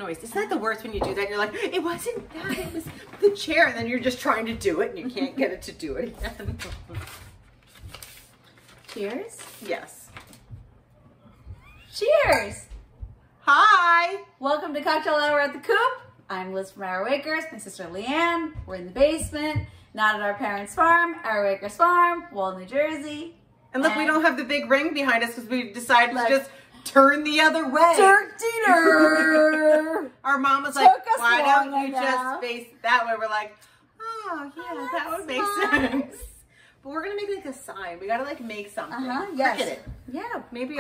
noise. Isn't that the worst when you do that? You're like, it wasn't that, it was the chair. And then you're just trying to do it and you can't get it to do it again. Cheers? Yes. Cheers! Hi! Welcome to Cocktail Hour at the Coop. I'm Liz from Arrow Acres, my sister Leanne. We're in the basement, not at our parents' farm, Arrow Acres Farm, Wall, New Jersey. And look, we don't have the big ring behind us because we decided to just turn the other way. Our mom was like, why don't you just face that way? We're like, oh yeah, that would make sense. But we're gonna make like a sign. We gotta like make something. Yes. Look at it. Yeah. Maybe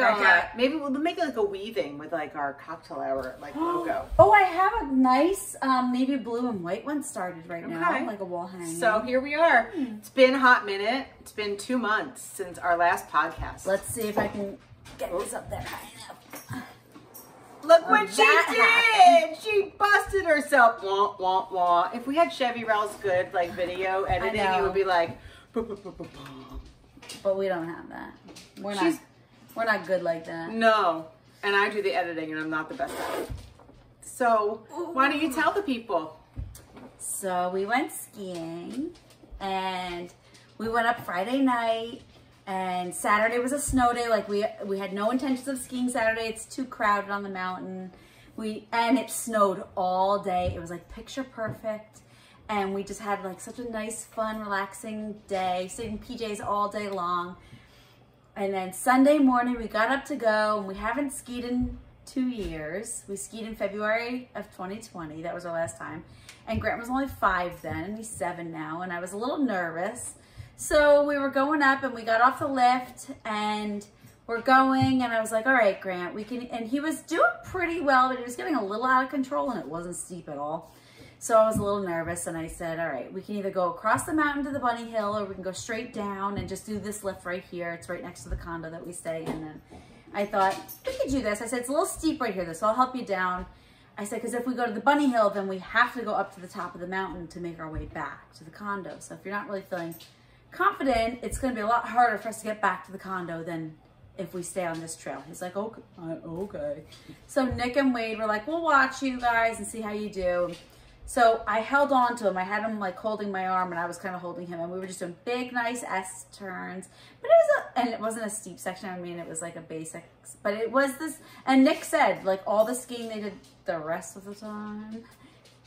maybe we'll make like a weaving with like our cocktail hour like logo. Oh, I have a nice navy blue and white one started right now, like a wall hanging. So here we are. It's been a hot minute. It's been 2 months since our last podcast. Let's see if I can get this up there. Look what she did! She busted herself. Wah, wah, wah. If we had Chevy Rel's good like video editing, it would be like. But we don't have that. We're not good like that. No, and I do the editing, and I'm not the best at it. So why don't you tell the people? So we went skiing, and we went up Friday night. And Saturday was a snow day. Like we had no intentions of skiing Saturday. It's too crowded on the mountain. And it snowed all day. It was like picture perfect. And we just had like such a nice, fun, relaxing day, sitting PJs all day long. And then Sunday morning we got up to go, and we haven't skied in 2 years. We skied in February of 2020. That was our last time. And Grant was only 5 then, and he's 7 now. And I was a little nervous. So we were going up, and we got off the lift, and we're going, and I was like, all right, Grant, we can, and he was doing pretty well, but he was getting a little out of control, and it wasn't steep at all. So I was a little nervous, and I said, all right, we can either go across the mountain to the bunny hill, or we can go straight down and just do this lift right here. It's right next to the condo that we stay in. And I thought, we could do this. I said, it's a little steep right here, though, so I'll help you down. I said, because if we go to the bunny hill, then we have to go up to the top of the mountain to make our way back to the condo. So if you're not really feeling confident, it's going to be a lot harder for us to get back to the condo than if we stay on this trail. He's like, okay. Okay. So Nick and Wade were like, we'll watch you guys and see how you do. So I held on to him. I had him like holding my arm, and I was kind of holding him, and we were just doing big, nice S turns. But it wasn't a steep section. I mean, it was like a basic, but it was this. And Nick said, like all the skiing they did the rest of the time,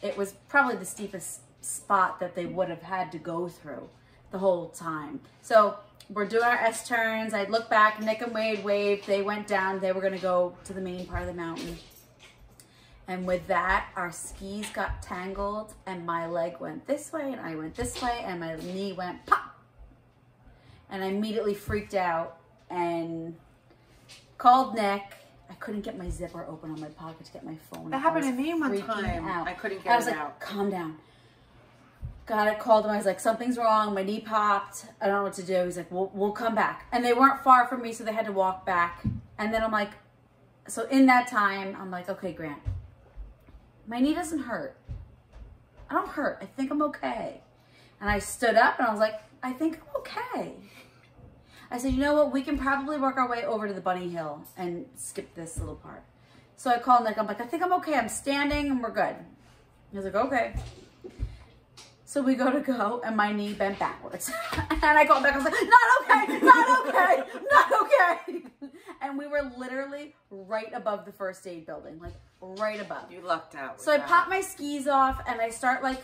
it was probably the steepest spot that they would have had to go through the whole time. So we're doing our S turns. I'd look back. Nick and Wade waved. They went down. They were going to go to the main part of the mountain. And with that, our skis got tangled, and my leg went this way, and I went this way, and my knee went pop. And I immediately freaked out and called Nick. I couldn't get my zipper open on my pocket to get my phone. That happened to me one time. I couldn't get it out. I was like, calm down. Got it, called him. I was like, something's wrong. My knee popped. I don't know what to do. He's like, we'll come back. And they weren't far from me, so they had to walk back. And then I'm like, so in that time, I'm like, okay, Grant, my knee doesn't hurt. I don't hurt. I think I'm okay. And I stood up, and I was like, I think I'm okay. I said, you know what? We can probably work our way over to the bunny hill and skip this little part. So I called Nick. I'm like, I think I'm okay. I'm standing, and we're good. He was like, okay. So we go, and my knee bent backwards. And I called back, I was like, not okay, not okay, not okay. And we were literally right above the first aid building, like right above. You lucked out. So I pop my skis off, and I start like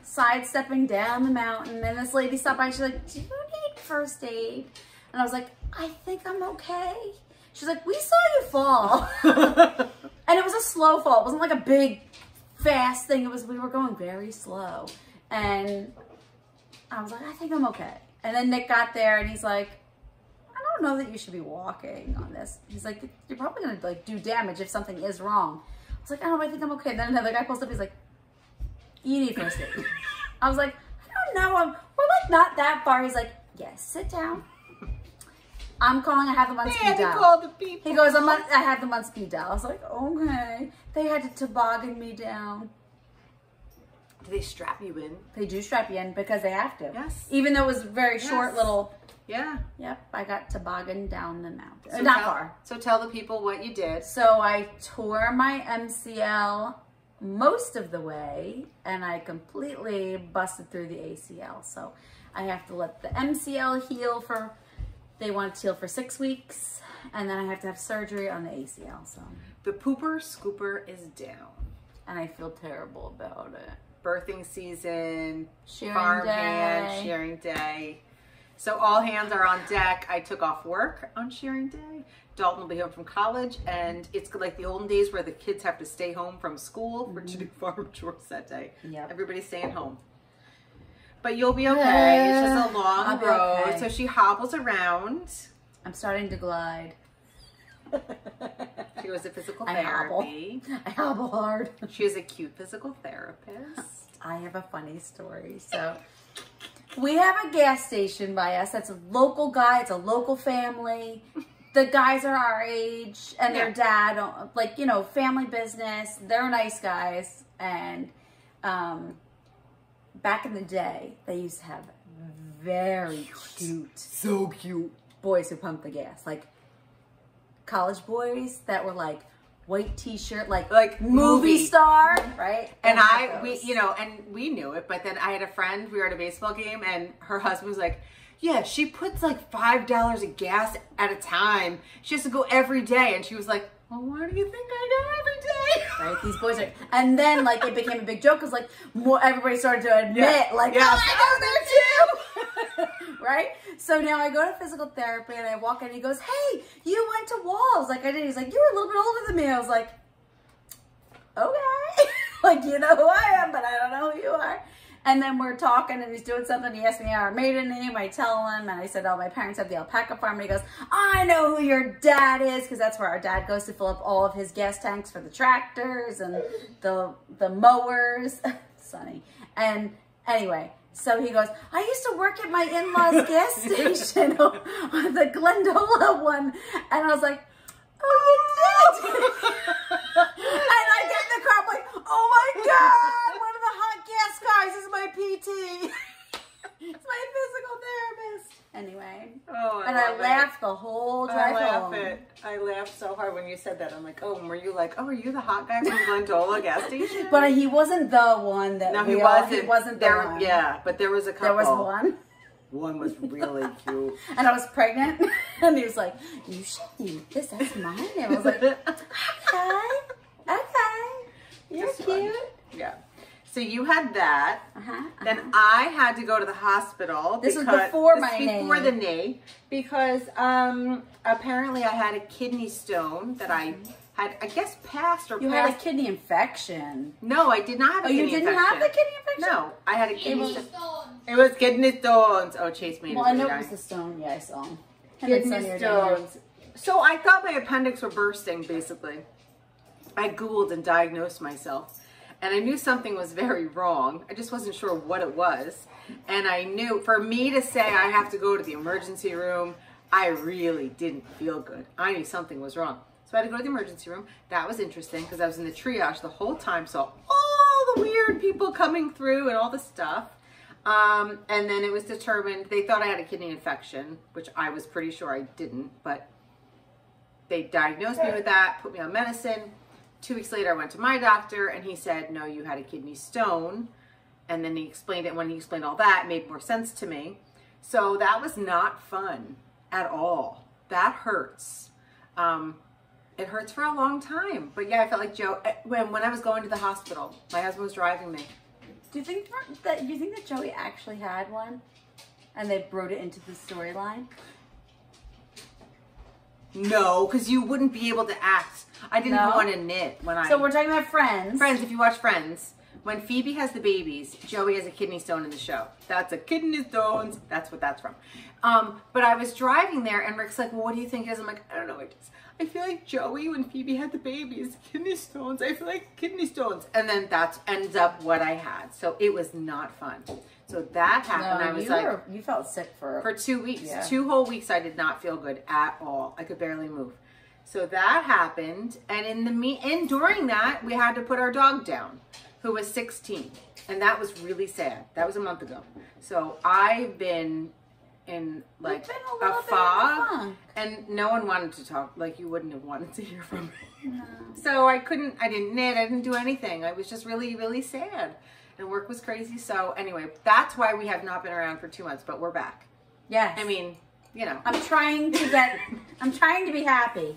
sidestepping down the mountain. And this lady stopped by, she's like, do you need first aid? And I was like, I think I'm okay. She's like, we saw you fall. And it was a slow fall. It wasn't like a big fast thing. It was, we were going very slow. And I was like, I think I'm okay. And then Nick got there, and he's like, I don't know that you should be walking on this. He's like, you're probably gonna like do damage if something is wrong. I was like, I think I'm okay. And then another guy pulls up, he's like, you need first aid. I was like, I don't know, we're like not that far. He's like, yes, sit down. I'm calling, I have them on speed dial. Call the people. He goes, I have them on speed dial. I was like, okay. They had to toboggan me down. Do they strap you in? They do strap you in because they have to. Yes. Even though it was very short little. Yeah. Yep. I got toboggan down the mountain. So Not far. So tell the people what you did. So I tore my MCL most of the way, and I completely busted through the ACL. So I have to let the MCL heal for, they want it to heal for 6 weeks, and then I have to have surgery on the ACL. So the pooper scooper is down. And I feel terrible about it. Birthing season, Shearing day. hand, shearing day. So all hands are on deck. I took off work on shearing day. Dalton will be home from college, and it's like the olden days where the kids have to stay home from school to do farm chores that day. Yep. Everybody's staying home. But you'll be okay. It's just a long road. Okay. So she hobbles around. I'm starting to glide. She was a physical I therapy. I hobble hard. She is a cute physical therapist. I have a funny story. So we have a gas station by us. That's a local guy. It's a local family. The guys are our age, and their dad, like, you know, family business. They're nice guys. And back in the day, they used to have very cute, so cute boys who pumped the gas. Like college boys that were like white t-shirt, like movie star, right? And we knew it, but then I had a friend, we were at a baseball game, and her husband was like, yeah, she puts like $5 of gas at a time. She has to go every day. And she was like, well, why do you think I go every day? Right, these boys are, and then like it became a big joke because like everybody started to admit, like, I go there too. Right? So now I go to physical therapy and I walk in and he goes, hey, you went to Walls. Like I did. He's like, you were a little bit older than me. I was like, okay. Like, you know who I am, but I don't know who you are. And then we're talking and he's doing something. He asked me our maiden name. I tell him and I said, oh, my parents have the alpaca farm. And he goes, I know who your dad is, because that's where our dad goes to fill up all of his gas tanks for the tractors and the mowers. Sunny. And anyway, so he goes, I used to work at my in-laws gas station, the Glendola one. And I was like, oh, you did? And I get in the car, I'm like, oh my God, one of the hot gas guys is my PT. It's my physical therapist. Anyway. Oh, I laughed the whole drive home. I laughed so hard when you said that. I'm like, oh, and were you like, oh, are you the hot guy from Glendola gas station? But he wasn't the one that he wasn't. He wasn't the one. Yeah, but there was a couple. There was one. One was really cute. And I was pregnant. And he was like, you should use this. That's mine. And I was like, okay. You're cute. Yeah. So you had that. Then Uh-huh. I had to go to the hospital. This was before my knee. Before the knee. Because apparently I had a kidney stone that I had, I guess, passed or You passed. had a kidney infection. No, I did not have a kidney infection. Oh, you didn't have the kidney infection? No, I had a kidney stone. It was kidney stones. Oh, Chase made it. Well, I know it was the stone. Yeah, I saw him. Kidney stones. So I thought my appendix were bursting, basically. I Googled and diagnosed myself. And I knew something was very wrong. I just wasn't sure what it was. And I knew, for me to say I have to go to the emergency room, I really didn't feel good. I knew something was wrong. So I had to go to the emergency room. That was interesting because I was in the triage the whole time. Saw all the weird people coming through and all the stuff. And then it was determined, they thought I had a kidney infection, which I was pretty sure I didn't. But they diagnosed me with that, put me on medicine. 2 weeks later, I went to my doctor and he said, no, you had a kidney stone. And then he explained it. When he explained all that, it made more sense to me. So that was not fun at all. That hurts. It hurts for a long time. But yeah, I felt like Joe, when I was going to the hospital, my husband was driving me. Do you think that Joey actually had one? And they wrote it into the storyline? No, because you wouldn't be able to act. I didn't even want to knit when I... So we're talking about Friends. Friends, if you watch Friends, when Phoebe has the babies, Joey has a kidney stone in the show. That's a kidney stones. That's what that's from. But I was driving there and Rick's like, well, what do you think it is? I'm like, I don't know. I feel like Joey, when Phoebe had the babies, kidney stones. I feel like kidney stones. And then that ends up what I had. So it was not fun. So that happened. I was you felt sick for 2 weeks. Yeah. 2 whole weeks I did not feel good at all. I could barely move. So that happened, and during that we had to put our dog down. who was 16. And that was really sad. That was a month ago. So I've been in like a fog, and no one wanted to talk. Like, you wouldn't have wanted to hear from me. No. So I didn't knit, I didn't do anything. I was just really, really sad. And work was crazy. So anyway, that's why we have not been around for 2 months, but we're back. Yes. I mean, you know. I'm trying to be happy.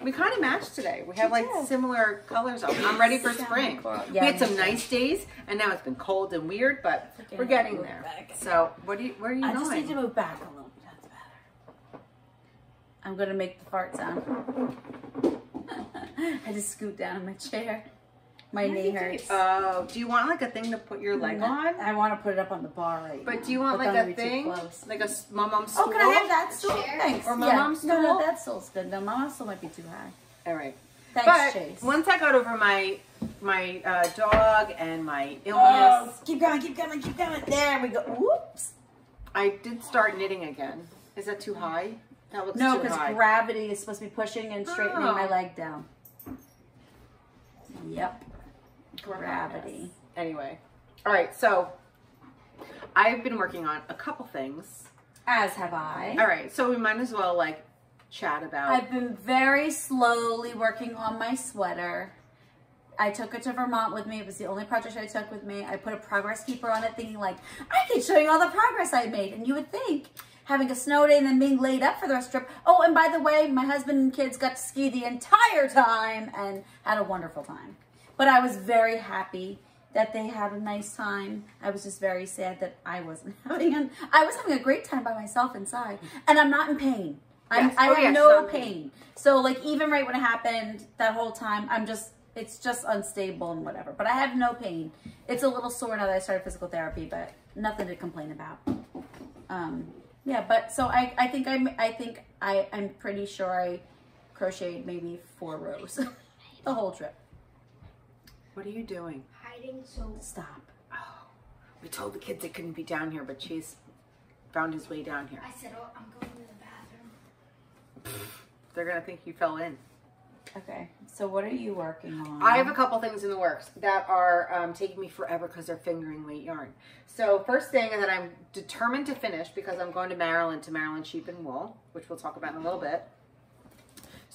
We kind of matched today. We have like similar colors on. I'm ready for spring. Yeah, we had some nice days, and now it's been cold and weird, but we're getting there. So, where are you going? I just need to move back a little bit. That's better. I'm going to make the fart sound. I just scoot down in my chair. My knee hurts. Oh, do you want like a thing to put your leg on? I want to put it up on the bar right now. But do you want like a thing? Like a mom stool? Oh, can I have that stool? Thanks. Or mom stool? No, that stool's good. No, mom stool might be too high. All right. Thanks, Chase. Once I got over my dog and my illness. Oh, keep going, keep going, keep going. There we go. Whoops. I did start knitting again. Is that too high? That looks too high. No, because gravity is supposed to be pushing and straightening my leg down. Yep. Gravity. Anyway. All right, so I've been working on a couple things. As have I. All right, so we might as well like chat about. I've been very slowly working on my sweater. I took it to Vermont with me. It was the only project I took with me. I put a progress keeper on it thinking like, I can show you all the progress I made. And you would think having a snow day and then being laid up for the rest of the trip. Oh, and by the way, my husband and kids got to ski the entire time and had a wonderful time. But I was very happy that they had a nice time. I was just very sad that I wasn't having I was having a great time by myself inside. And I'm not in pain. Yes. I have no pain. So like even right when it happened, that whole time, it's just unstable and whatever. But I have no pain. It's a little sore now that I started physical therapy, but nothing to complain about. Yeah, but so I think I'm pretty sure I crocheted maybe 4 rows the whole trip. What are you doing? Hiding, so stop. Oh, we told the kids they couldn't be down here, but Chase found his way down here. I said, oh, I'm going to the bathroom. They're gonna think you fell in. Okay, so what are you working on? I have a couple things in the works that are taking me forever because they're fingering weight yarn. So first thing that I'm determined to finish because I'm going to Maryland Sheep and Wool, which we'll talk about in a little bit.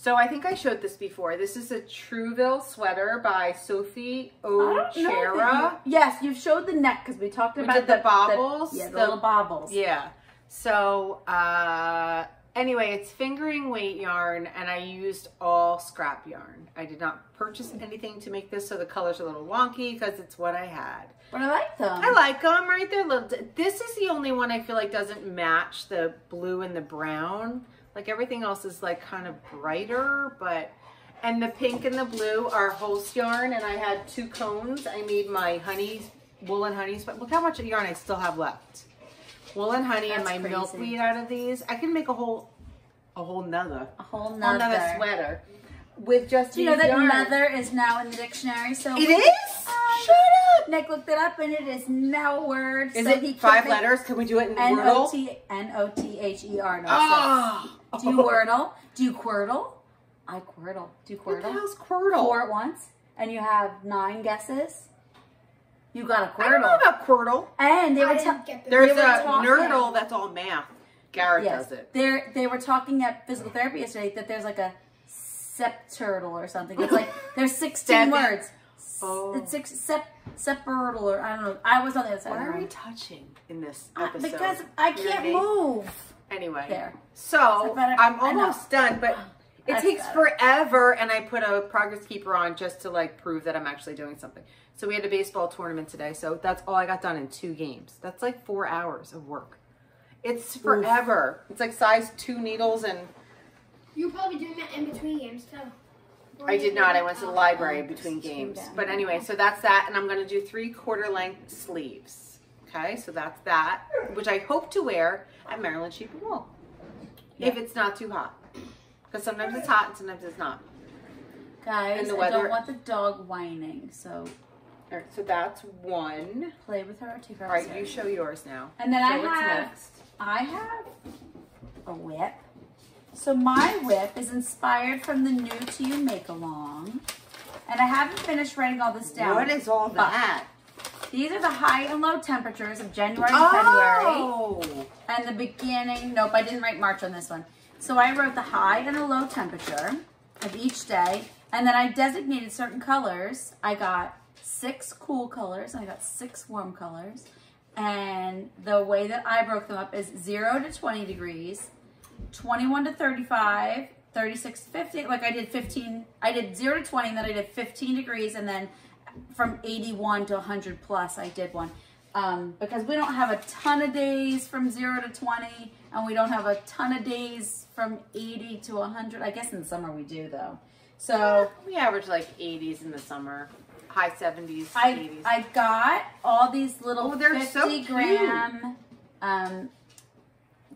So I think I showed this before. This is a Trouville sweater by Sophie O'Chara. Yes, you've showed the neck because we talked about the bobbles. The little bobbles. Yeah. So anyway, it's fingering weight yarn, and I used all scrap yarn. I did not purchase anything to make this, so the colors are a little wonky because it's what I had. But I like them. I like them right there. This is the only one I feel like doesn't match the blue and the brown. Like everything else is like kind of brighter, and the pink and the blue are Holst yarn, and I had 2 cones. I made my wool and honey, but look how much yarn I still have left. Wool and honey and my milkweed out of these. I can make a whole nother sweater with just Do you know that nether is now in the dictionary? So it is? Shut up! Nick looked it up and it is now a word. Is it 5 letters? Can we do it in Wordle? N-O-T-H-E-R. Oh. Do you Wordle? Do you Quirtle? I Quirtle. Do you Quirtle? What the hell's Quirtle? 4 at once, and you have 9 guesses. You got a Quirtle. I don't know about Quirtle. And they were there's a Nerdle that's all math. Garrett does it. They were talking at physical therapy yesterday that there's like a septurtle or something. It's like there's 16 words. Oh. It's septurtle or I don't know. I was on the other side. Why are we touching in this episode? Because I can't move. Anyway, there. So I'm almost done, but it takes forever, and I put a progress keeper on just to like prove that I'm actually doing something. So we had a baseball tournament today, so that's all I got done in 2 games. That's like 4 hours of work. It's forever. It's like size 2 needles, and you're probably doing that in between games too. I did not. I went to the library between games. But anyway, so that's that, and I'm going to do 3/4 length sleeves. Okay, so that's that, which I hope to wear at Maryland Sheep and Wool. If it's not too hot. Because sometimes it's hot and sometimes it's not. Guys, and the I don't want the dog whining, so... All right, so that's 1. Play with her or take her All right, upstairs. you show yours now. And then I have a whip. So my whip is inspired from the New to You Make Along. And I haven't finished writing all this down. What is all that? These are the high and low temperatures of January and February. Oh. And the beginning, nope, I didn't write March on this one. So I wrote the high and the low temperature of each day. And then I designated certain colors. I got 6 cool colors and I got 6 warm colors. And the way that I broke them up is 0 to 20 degrees, 21 to 35, 36 to 50. Like I did 15, I did 0 to 20, and then I did 15 degrees, and then from 81 to 100 plus, I did one. Because we don't have a ton of days from 0 to 20, and we don't have a ton of days from 80 to 100. I guess in the summer we do, though. So we average like 80s in the summer, high 70s, 80s. I got all these little 50 so gram.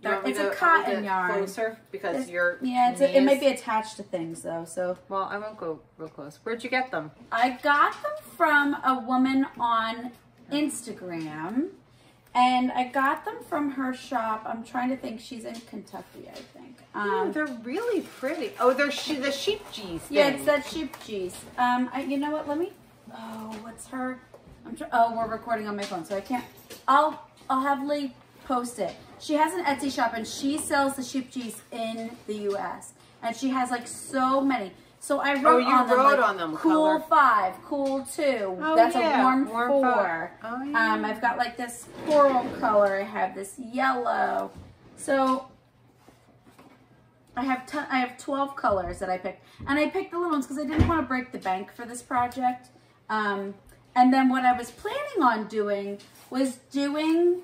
It's a cotton yarn. Closer because you're. Yeah, it might be attached to things though. So. Well, I won't go real close. Where'd you get them? I got them from a woman on Instagram, and I got them from her shop. I'm trying to think. She's in Kentucky, I think. They're really pretty. Oh, they're the sheep cheese thing. Yeah, it's that sheep cheese. You know what? Let me. Oh, what's her? Oh, we're recording on my phone, so I can't. I'll have Lee post it. She has an Etsy shop and she sells the sheep cheese in the US. And she has like so many. So I wrote on them cool color. 5, cool 2. Oh, that's yeah. a warm 4. Oh, yeah. I've got like this coral color. I have this yellow. So I have 12 colors that I picked. And I picked the little ones because I didn't want to break the bank for this project. And then what I was planning on doing was doing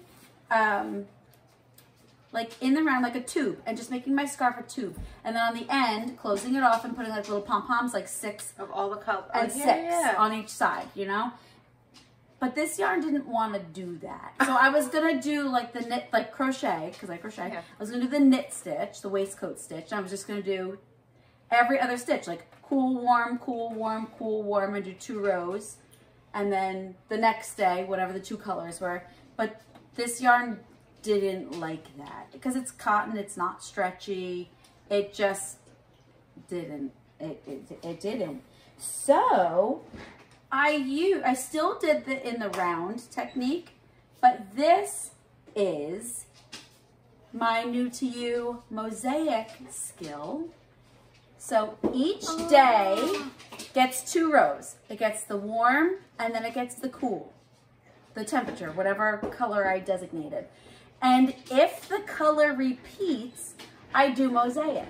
like in the round, like a tube, and just making my scarf a tube. And then on the end, closing it off and putting like little pom-poms, like 6 of all the colors. And 6 on each side, you know? But this yarn didn't want to do that. So I was going to do like the knit, like crochet, because I crochet. Yeah. I was going to do the knit stitch, the waistcoat stitch. And I was just going to do every other stitch, like cool, warm, cool, warm, cool, warm, and do 2 rows. And then the next day, whatever the 2 colors were. But this yarn didn't like that because it's cotton, it's not stretchy. It just didn't. It didn't. So I still did the in the round technique, but this is my new to you mosaic skill. So each day gets 2 rows. It gets the warm and then it gets the cool, the temperature, whatever color I designated. And if the color repeats, I do mosaic.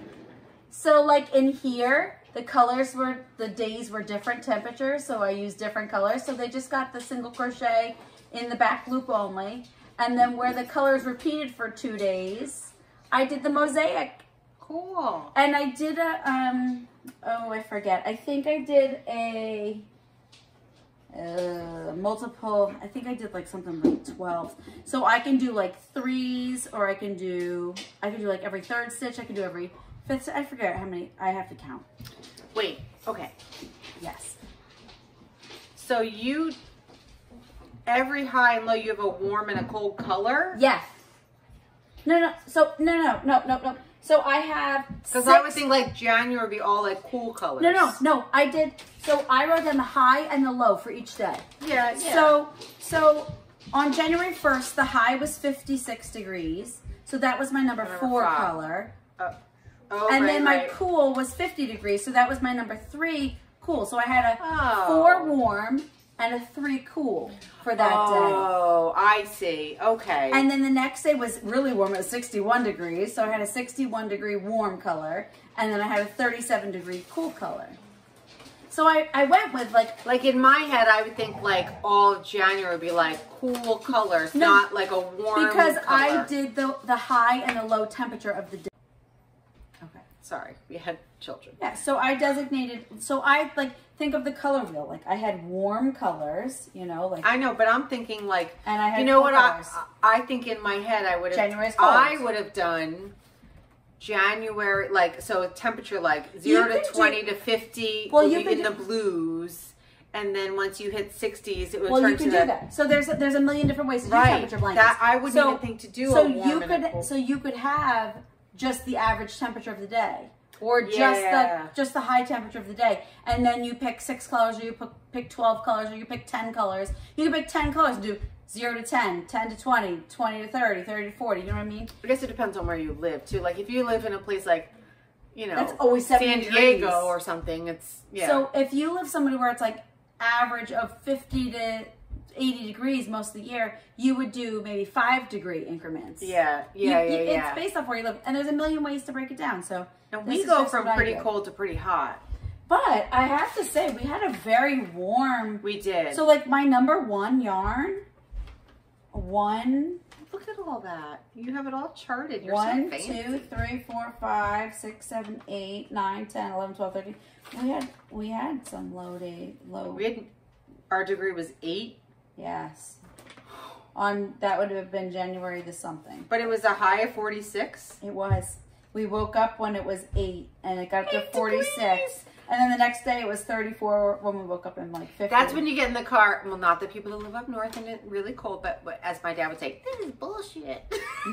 So like in here, the days were different temperatures, so I used different colors. So they just got the single crochet in the back loop only. And then where the colors repeated for 2 days, I did the mosaic. Cool. And I did a, oh, I forget. I think I did a multiple, I think I did like something like 12. So I can do like 3s, or I can do like every 3rd stitch. I can do every 5th. I forget how many I have to count. Wait, okay. Yes. So every high and low, you have a warm and a cold color? Yeah. No. So, no. So I have Because I would think like January would be all like cool colors. No. I did. So I wrote down the high and the low for each day. Yeah. So on January 1st, the high was 56 degrees. So that was my number 4 color. And then my cool was 50 degrees. So that was my number 3 cool. So I had a 4 warm and a 3 cool for that day. Oh, I see. Okay. And then the next day was really warm. It was 61 degrees. So I had a 61 degree warm color. And then I had a 37 degree cool color. So I went with like in my head, I would think like all of January would be like cool colors, not like a warm because color. I did the high and the low temperature of the day. Okay. Sorry. We had children. Yeah. So I designated, so I like think of the color wheel. Like I had warm colors, you know, like. I know, but I'm thinking like, and I had you know what colors. I think in my head I would have, January's cold. I would have done January, like, so temperature like 0 to 20 to 50 will be in the blues, and then once you hit 60s, it would turn to that. So there's a million different ways to do temperature blankets. That I wouldn't even think to do a warm and a cold. So you could have just the average temperature of the day, or just the high temperature of the day. And then you pick 6 colors, or you pick 12 colors, or you pick 10 colors. You can pick 10 colors and do 0 to 10, 10 to 20, 20 to 30, 30 to 40. You know what I mean? I guess it depends on where you live too. Like if you live in a place like, you know, that's always 70 San Diego degrees. or something, it's, yeah. So if you live somewhere where it's like average of 50 to 80 degrees most of the year, you would do maybe 5-degree increments. Yeah. It's based off where you live. And there's a million ways to break it down. So and we go from pretty cold to pretty hot. But I have to say, we had a very warm. We did. So like my number 1 yarn, Look at all that. You have it all charted. You're 1, so fancy. 2, 3, 4, 5, 6, 7, 8, 9, 10, 11, 12, 13. We had some low. We had, our degree was 8. Yes. That would have been January the something. But it was a high of 46. It was. We woke up when it was 8 and it got up to 46. Degrees. And then the next day it was 34 when we woke up in like 50. That's when you get in the car. Well, not the people that live up north and it's really cold, but as my dad would say, this is bullshit.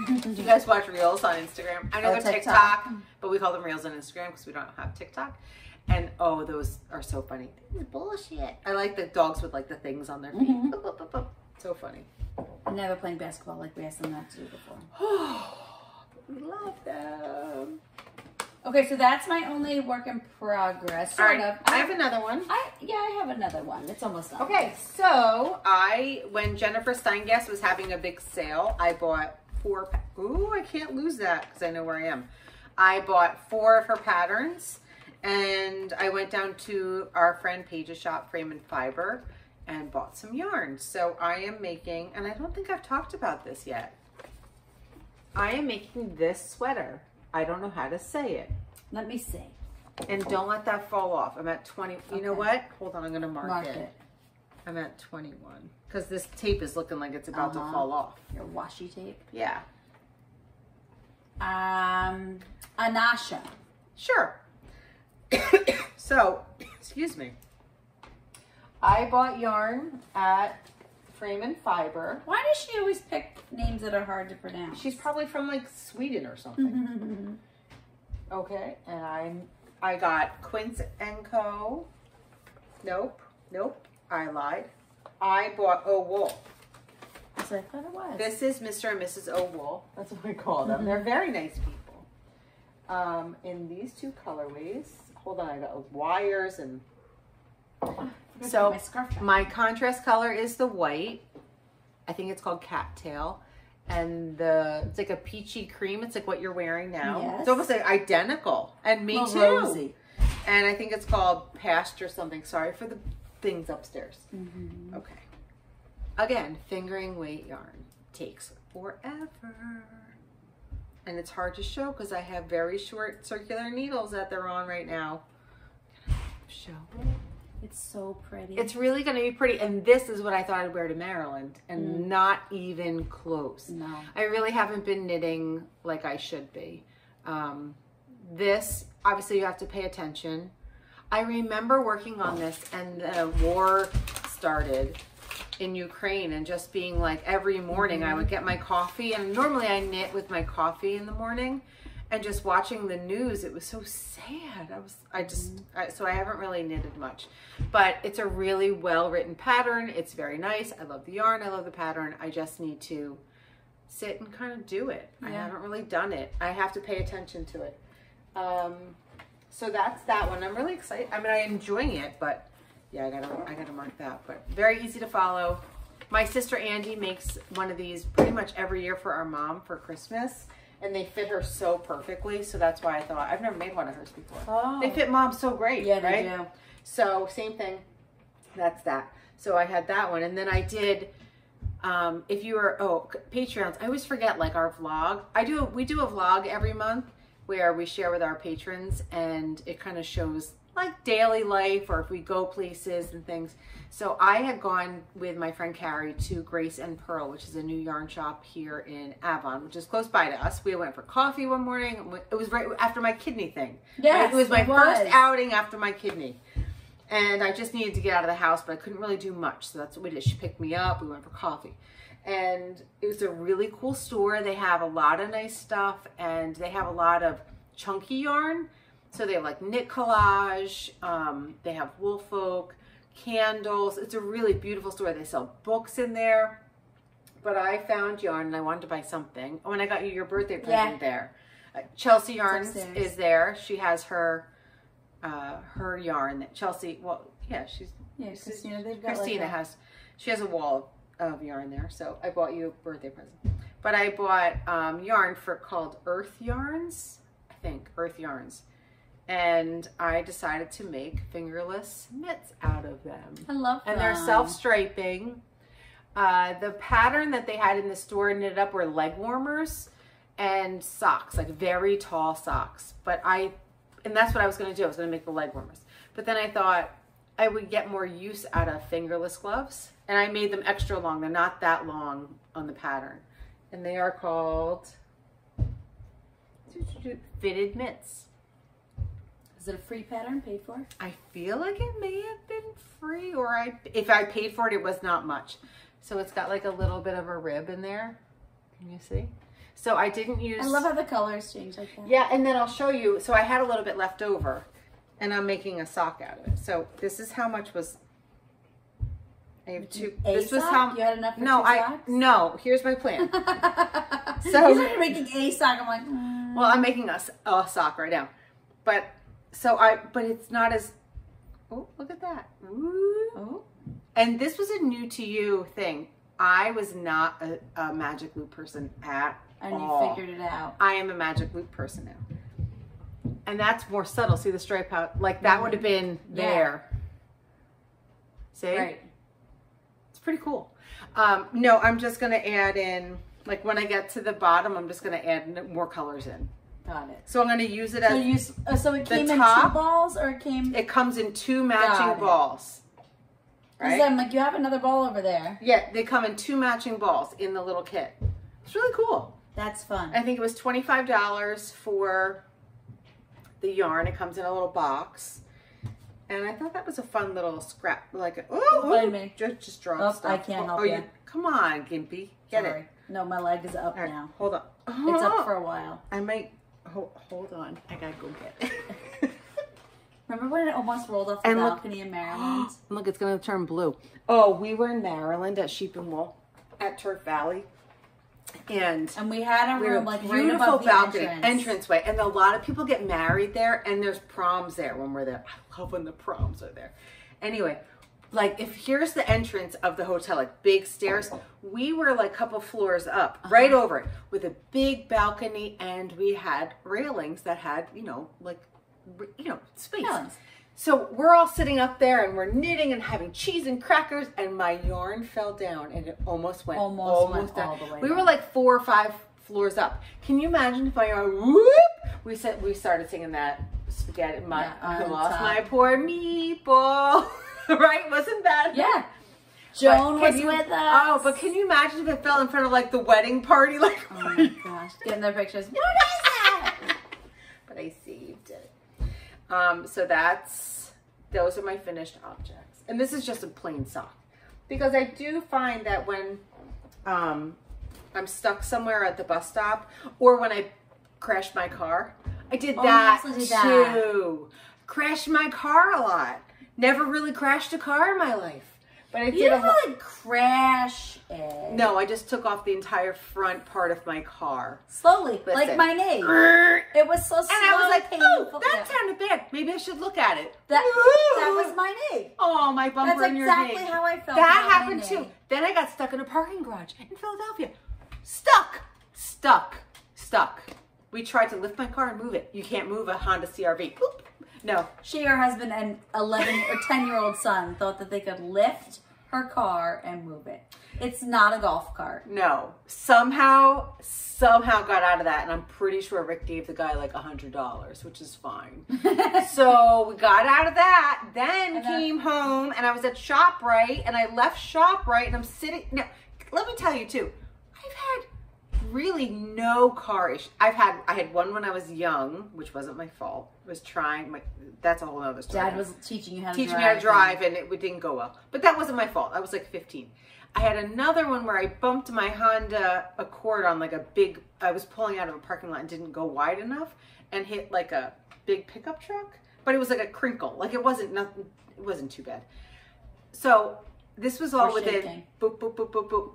Do you guys watch Reels on Instagram? I know they're TikTok, but we call them Reels on Instagram because we don't have TikTok. And oh, those are so funny. This is bullshit. I like the dogs with like the things on their feet. So funny. And now they're playing basketball like we asked them not to do before. We love them. Okay, so that's my only work in progress. Sort of. I have another one. I have another one. It's almost done. Okay, so when Jennifer Steingast was having a big sale, I bought 4. Ooh, I can't lose that because I know where I am. I bought 4 of her patterns, and I went down to our friend Paige's shop, Frame and Fiber, and bought some yarn. So I am making, and I don't think I've talked about this yet. I am making this sweater. I don't know how to say it. Let me see. And don't let that fall off. I'm at 20. You know what? Hold on, I'm going to mark it. I'm at 21. Because this tape is looking like it's about to fall off. Your washi tape? Yeah. Anasha. Sure. So, excuse me. I bought yarn at Frame and Fiber. Why does she always pick names that are hard to pronounce? She's probably from like Sweden or something. Okay, and I got Quince and Co. Nope, I lied. I bought O Wool. So I thought it was. This is Mr. and Mrs. O Wool. That's what we call them. They're very nice people. In these 2 colorways. Hold on, I got wires and. So my contrast color is the white. I think it's called cattail. And it's like a peachy cream. It's like what you're wearing now. Yes. It's almost like identical. And me too. Rosy. And I think it's called pasture something. Sorry for the things upstairs. Okay. Again, fingering weight yarn takes forever. And it's hard to show because I have very short circular needles that they're on right now. Show it. It's so pretty. It's really going to be pretty. And this is what I thought I'd wear to Maryland. And not even close. No. I really haven't been knitting like I should be. This, obviously you have to pay attention. I remember working on this and the war started in Ukraine and just being like every morning I would get my coffee. And normally I knit with my coffee in the morning. And just watching the news, it was so sad. So I haven't really knitted much, but it's a really well-written pattern. It's very nice. I love the yarn. I love the pattern. I just need to sit and kind of do it. Yeah. I haven't really done it. I have to pay attention to it. So that's that one. I'm really excited. I mean, I'm enjoying it, but yeah, I gotta mark that, but very easy to follow. My sister Andy makes one of these pretty much every year for our mom for Christmas. And they fit her so perfectly, so that's why I thought, I've never made one of hers before. Oh. They fit mom so great, yeah, right? They do. So, same thing. That's that. So, I had that one. And then I did, if you were, Patreons, I always forget, like, our vlog. We do a vlog every month where we share with our patrons, and it kind of shows, like, daily life, or if we go places and things. So I had gone with my friend Carrie to Grace and Pearl, which is a new yarn shop here in Avon, which is close by to us. We went for coffee one morning. It was right after my kidney thing. Yes, it was my first outing after my kidney. And I just needed to get out of the house, but I couldn't really do much. So that's what we did. She picked me up. We went for coffee. And it was a really cool store. They have a lot of nice stuff, and they have a lot of chunky yarn. So they have like knit collage, they have wool folk, candles. It's a really beautiful store. They sell books in there. But I found yarn and I wanted to buy something. When I got you your birthday present there. Chelsea Yarns is there. She has her yarn that Chelsea, well, yeah, Christina, they've got Christina has, she has a wall of yarn there. So I bought you a birthday present. But I bought yarn called Earth Yarns, I think, Earth Yarns. And I decided to make fingerless mitts out of them. I love them. And they're self-striping. The pattern that they had in the store knitted up were leg warmers and socks, like very tall socks. And that's what I was going to do. I was going to make the leg warmers. But then I thought I would get more use out of fingerless gloves. And I made them extra long. They're not that long on the pattern. And they are called fitted mitts. Is it a free pattern paid for? I feel like it may have been free, or if I paid for it, it was not much. So it's got like a little bit of a rib in there. Can you see? So I didn't use... I love how the colors change like that. Yeah, and then I'll show you. So I had a little bit left over, and I'm making a sock out of it. So this is how much was... I have two... This was how... You had enough for two socks? No, here's my plan. So you're making a sock. I'm like... Well, I'm making a sock right now. But it's not as... Oh, look at that. Ooh. Oh. And this was a new to you thing. I was not a magic loop person at all. And you figured it out. I am a magic loop person now. And that's more subtle. See the stripe out? Like that would have been there. See? Right. It's pretty cool. No, I'm just going to add in, like when I get to the bottom, I'm just going to add more colors in. Got it. So I'm going to use it as so it came in 2 balls, or it came... It comes in 2 matching balls. Right? I'm like, you have another ball over there. Yeah, they come in 2 matching balls in the little kit. It's really cool. That's fun. I think it was $25 for the yarn. It comes in a little box. And I thought that was a fun little scrap. Like, just drop stuff. I can't help you. Come on, Gimpy. Get it. No, my leg is up now. Hold on. It's up for a while. I might... Hold on. I gotta go get it. Remember when it almost rolled off the balcony in Maryland? Look, it's going to turn blue. Oh, we were in Maryland at Sheep and Wool at Turk Valley. And we had a room like right above the balcony, entranceway. And a lot of people get married there, and there's proms there when we're there. I love when the proms are there. Anyway, like if here's the entrance of the hotel, like big stairs, we were like a couple floors up, right over it, with a big balcony, and we had railings that had, space. Yeah. So we're all sitting up there and we're knitting and having cheese and crackers, and my yarn fell down and it almost went down. All the way we down. were like 4 or 5 floors up. Can you imagine if my yarn whoop? We started singing that spaghetti. I lost my poor meatball. Right? Wasn't that? Yeah. Joan was with us. Oh, but can you imagine if it fell in front of like the wedding party? Like, oh my gosh. Getting their pictures. What is that? But I saved it. So those are my finished objects. And this is just a plain sock. Because I do find that when I'm stuck somewhere at the bus stop, or when I crashed my car, I did that too. Crashed my car a lot. Never really crashed a car in my life. But I did didn't really crash it. No, I just took off the entire front part of my car. Slowly, like my name. It was so slow. And I was like, oh, that sounded bad. Maybe I should look at it. That was my name. Oh, my bumper in your That's exactly how I felt. That happened too. Then I got stuck in a parking garage in Philadelphia. Stuck. We tried to lift my car and move it. You can't move a Honda CRV. Boop. No. She, her husband, and 11 or 10-year-old son thought that they could lift her car and move it. It's not a golf cart. No. Somehow got out of that, and I'm pretty sure Rick gave the guy like $100, which is fine. So we got out of that, then came home, and I was at ShopRite, and I left ShopRite, and I'm sitting... Now, let me tell you, too, I've had really no car issue. I had one when I was young, which wasn't my fault. I was trying. That's a whole other story. Dad was teaching you how to drive. Teaching me how to drive, and it didn't go well. But that wasn't my fault. I was like 15. I had another one where I bumped my Honda Accord on like a big... I was pulling out of a parking lot and didn't go wide enough, and hit like a big pickup truck, but it was like a crinkle. Like it wasn't nothing. It wasn't too bad. So this was all within boop, boop, boop, boop, boop.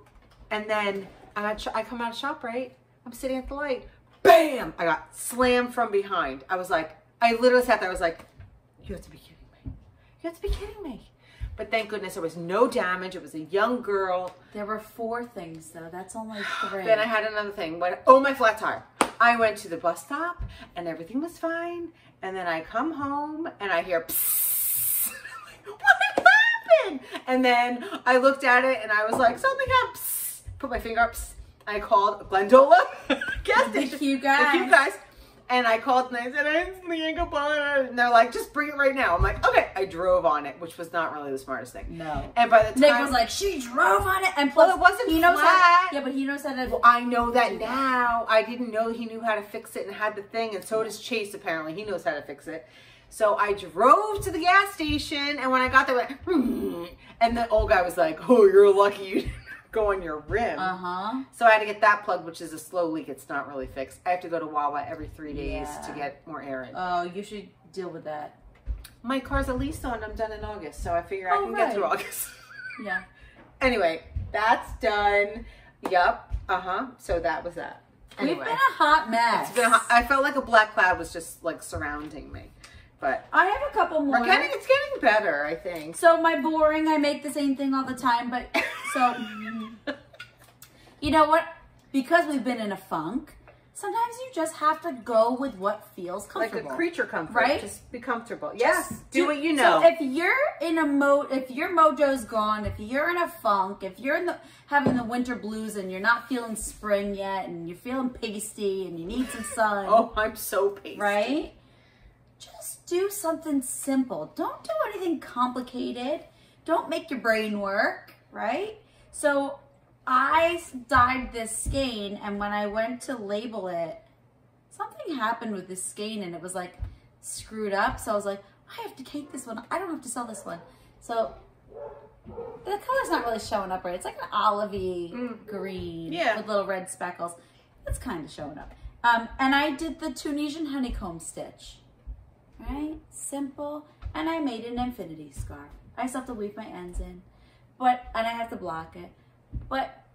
And then I come out of shop, right? I'm sitting at the light. Bam! I got slammed from behind. I was like, I literally sat there. I was like, you have to be kidding me. You have to be kidding me. But thank goodness there was no damage. It was a young girl. There were 4 things though. That's only 3. Then I had another thing. My flat tire. I went to the bus stop and everything was fine. And then I come home and I hear psst. What happened? And then I looked at it and I was like, something happened. Psst. Put my finger up. Psst. I called Glendola gas station. The cute guys. And I called and I said, it's Leanne Capone. And they're like, just bring it right now. I'm like, okay. I drove on it, which was not really the smartest thing. No. And by the time Nick was like, she drove on it. And plus, well, it wasn't he knows flat. Yeah, but he knows how to. Well, I know that now. I didn't know he knew how to fix it and had the thing. And so does Chase, apparently. He knows how to fix it. So I drove to the gas station. And when I got there, I went, and the old guy was like, oh, you're lucky you didn't go on your rim. So I had to get that plugged, which is a slow leak. It's not really fixed. I have to go to Wawa every 3 days to get more air in. Oh, you should deal with that. My car's a lease on. I'm done in August, so I figure I can get through August. Yeah. Anyway, that's done. Yup. So that was that. Anyway, We've been a hot mess. It's been I felt like a black cloud was just like surrounding me. But I have a couple more. It's getting better, I think. So my boring, I make the same thing all the time, but so you know what? Because we've been in a funk, sometimes you just have to go with what feels comfortable. Like a creature comfort, right? Just be comfortable. Yes, do what you know. So if you're in a if your mojo's gone, if you're in a funk, if you're having the winter blues and you're not feeling spring yet, and you're feeling pasty and you need some sun. Oh, I'm so pasty. Right? Just do something simple. Don't do anything complicated. Don't make your brain work, right? So I dyed this skein, and when I went to label it, something happened with this skein and it was like screwed up. So I was like, I have to take this one. I don't have to sell this one. So the color's not really showing up right. It's like an olivey green with little red speckles. It's kind of showing up. And I did the Tunisian honeycomb stitch. Right? Simple. And I made an infinity scarf. I still have to weave my ends in. And I have to block it. But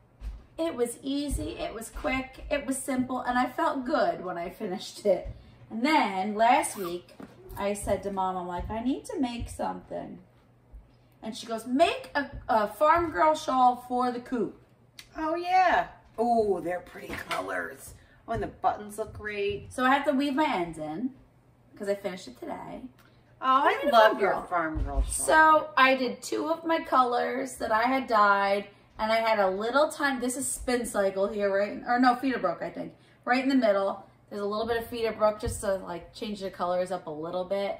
it was easy, it was quick, it was simple, and I felt good when I finished it. And then last week, I said to Mom, I'm like, I need to make something. And she goes, make a farm girl shawl for the coop. Oh, yeah. Oh, they're pretty colors. Oh, and the buttons look great. So I have to weave my ends in, because I finished it today. Oh, I love your farm girl shawl. So I did 2 of my colors that I had dyed, and I had a little tiny, this is spin cycle here, right? Or no, feeder broke, I think. Right in the middle. There's a little bit of feeder broke just to like change the colors up a little bit.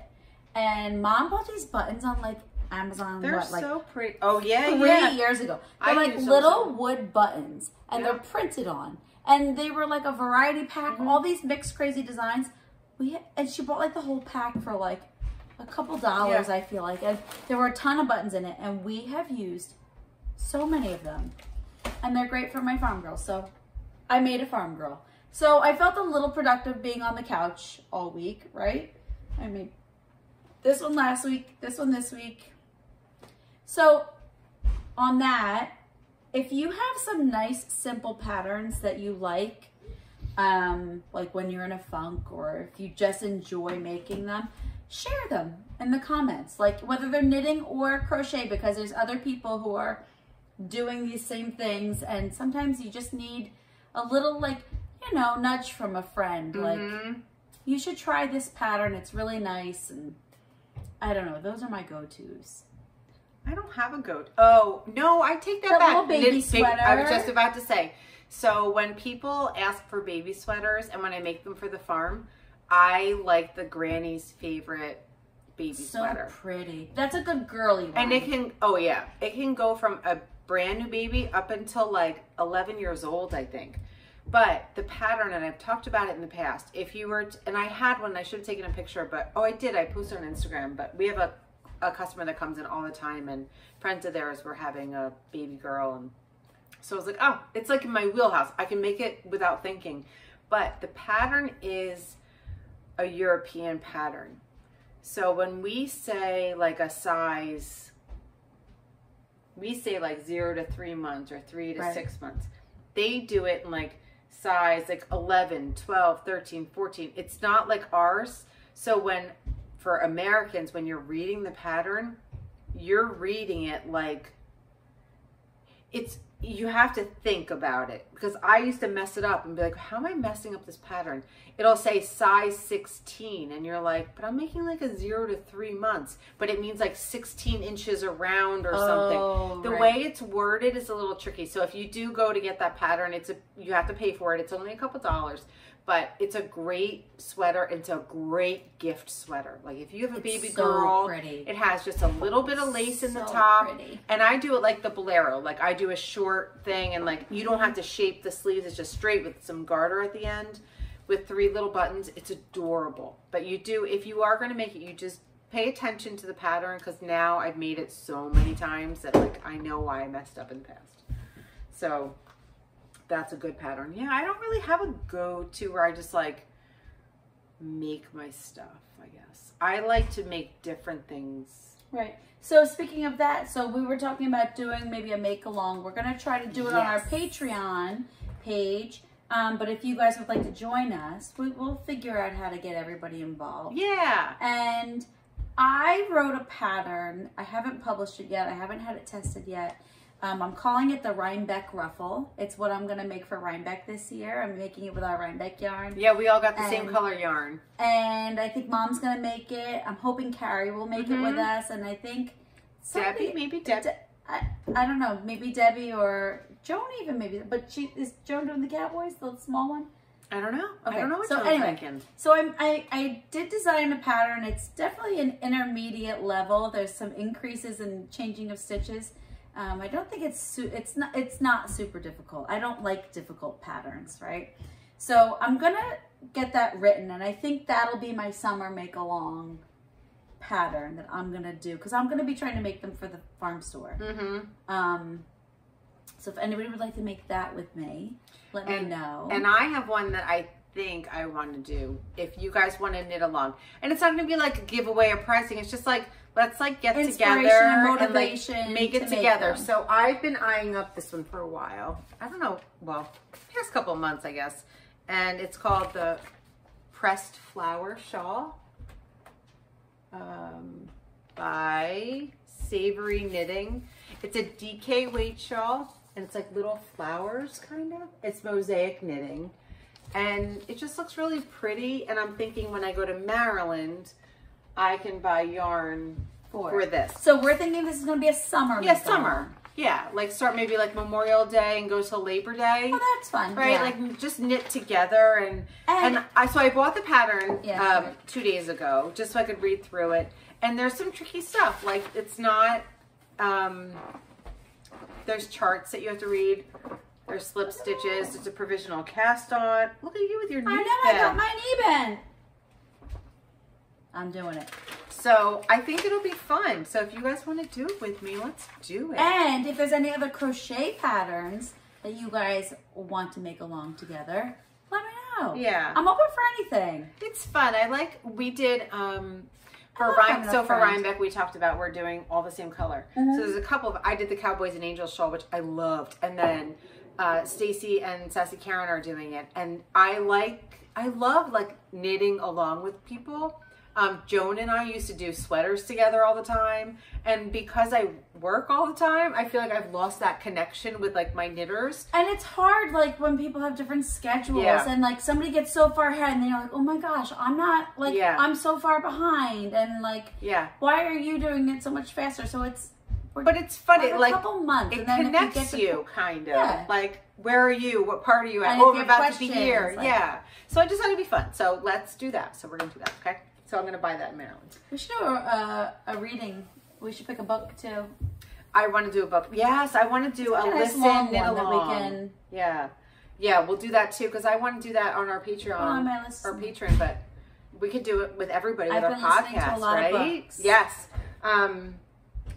And Mom bought these buttons on like Amazon. They're like so pretty. Oh, yeah, 3 years ago. They're like little wood buttons, and they're printed on. And they were like a variety pack, all these mixed crazy designs. And she bought like the whole pack for like a couple dollars, I feel like. And there were a ton of buttons in it, and we have used so many of them, and they're great for my farm girl. So I made a farm girl. So I felt a little productive being on the couch all week, right? I made this one last week, this one this week. So on that, if you have some nice simple patterns that you like when you're in a funk, or if you just enjoy making them, share them in the comments, like whether they're knitting or crochet, because there's other people who are doing these same things, and sometimes you just need a little, like, you know, nudge from a friend. Like, you should try this pattern, it's really nice. And I don't know, those are my go-tos. I don't have a goat. Oh, no, I take that back. Little baby sweater. I was just about to say. So when people ask for baby sweaters, and when I make them for the farm, I like the granny's favorite baby sweater. So pretty. That's a good girly one. And it can, oh yeah, it can go from a brand new baby up until like 11 years old, I think. But the pattern, and I've talked about it in the past, if you were, and I had one, I should have taken a picture, but, oh, I did, I posted on Instagram, but we have a customer that comes in all the time, and friends of theirs were having a baby girl, and so I was like, oh, it's like in my wheelhouse. I can make it without thinking. But the pattern is a European pattern. So when we say like a size, we say like 0 to 3 months or 3 to 6 months. They do it in like size like 11, 12, 13, 14. It's not like ours. So for Americans, when you're reading the pattern, you're reading it like you have to think about it, because I used to mess it up and be like, how am I messing up this pattern? It'll say size 16 and you're like, but I'm making like a 0 to 3 months, but it means like 16 inches around or something. The way it's worded is a little tricky. So if you do go to get that pattern, you have to pay for it. It's only a couple dollars, but it's a great sweater. It's a great gift sweater. Like if you have a baby girl, it has just a little bit of lace in the top. And I do it like the bolero. Like I do a short thing, and like you don't have to shape the sleeves. It's just straight with some garter at the end with 3 little buttons. It's adorable. But you do, if you are going to make it, you just pay attention to the pattern, because now I've made it so many times that like I know why I messed up in the past. So that's a good pattern. Yeah, I don't really have a go-to where I just like make my stuff, I guess. I like to make different things. Right. So speaking of that, so we were talking about doing maybe a make-along. We're going to try to do it on our Patreon page. But if you guys would like to join us, we'll figure out how to get everybody involved. Yeah. And I wrote a pattern. I haven't published it yet. I haven't had it tested yet. I'm calling it the Rhinebeck Ruffle. It's what I'm going to make for Rhinebeck this year. I'm making it with our Rhinebeck yarn. Yeah, we all got the same color yarn. And I think Mom's going to make it. I'm hoping Carrie will make it with us. And I think Debbie, maybe Debbie. I don't know, maybe Debbie or Joan even maybe. But is Joan doing the Cowboys, the small one? I don't know. Okay. I don't know what so Joan's anyway, thinking. So I did design a pattern. It's definitely an intermediate level. There's some increases and changing of stitches. I don't think it's not super difficult. I don't like difficult patterns, right? So I'm gonna get that written, and I think that'll be my summer make along pattern that I'm gonna do, because I'm gonna be trying to make them for the farm store. So if anybody would like to make that with me, let me know. And I have one that I think I want to do if you guys want to knit along. And it's not going to be like a giveaway or pricing. It's just like, let's like get together and motivation and like make it together. So I've been eyeing up this one for a while. I don't know, well, past couple of months, I guess. And it's called the Pressed Flower Shawl by Savory Knitting. It's a DK weight shawl, and it's like little flowers, kind of. It's mosaic knitting. And it just looks really pretty. And I'm thinking when I go to Maryland, I can buy yarn for this. So we're thinking this is going to be a summer. Yeah, summer. Yeah, like start maybe like Memorial Day and go till Labor Day. Oh, that's fun. Right, yeah. like just knit together. And so I bought the pattern 2 days ago just so I could read through it. And there's some tricky stuff. Like it's not, there's charts that you have to read. There's slip stitches. There's a provisional cast on. Look at you with your knee bend. I know, I got my knee bend. I'm doing it. So I think it'll be fun. So if you guys want to do it with me, let's do it. And if there's any other crochet patterns that you guys want to make along together, let me know. Yeah. I'm open for anything. It's fun. We did, for Rhinebeck, we talked about we're doing all the same color. So there's a couple of, I did the Cowboys and Angels shawl, which I loved. And then Stacy and Sassy Karen are doing it. And I love like knitting along with people. Joan and I used to do sweaters together all the time. And because I work all the time, I feel like I've lost that connection with like my knitters. And it's hard like when people have different schedules and like somebody gets so far ahead and then you're like, oh my gosh, I'm not like, I'm so far behind. And like, why are you doing it so much faster? So but it's funny, like a couple months. It and then connects you kind of. Like, where are you? What part are you at? Oh, I'm about to be here. Like, so I just thought it'd be fun. So let's do that. So we're going to do that, okay? So I'm going to buy that in Maryland. We should do a reading. We should pick a book too. I want to do a book. Yes, I want to do a listen, knit along. That we can... Yeah, we'll do that too, because I want to do that on our Patreon. On my list. Our Patreon, but we could do it with everybody with our podcast, to a lot right? Of books. Yes.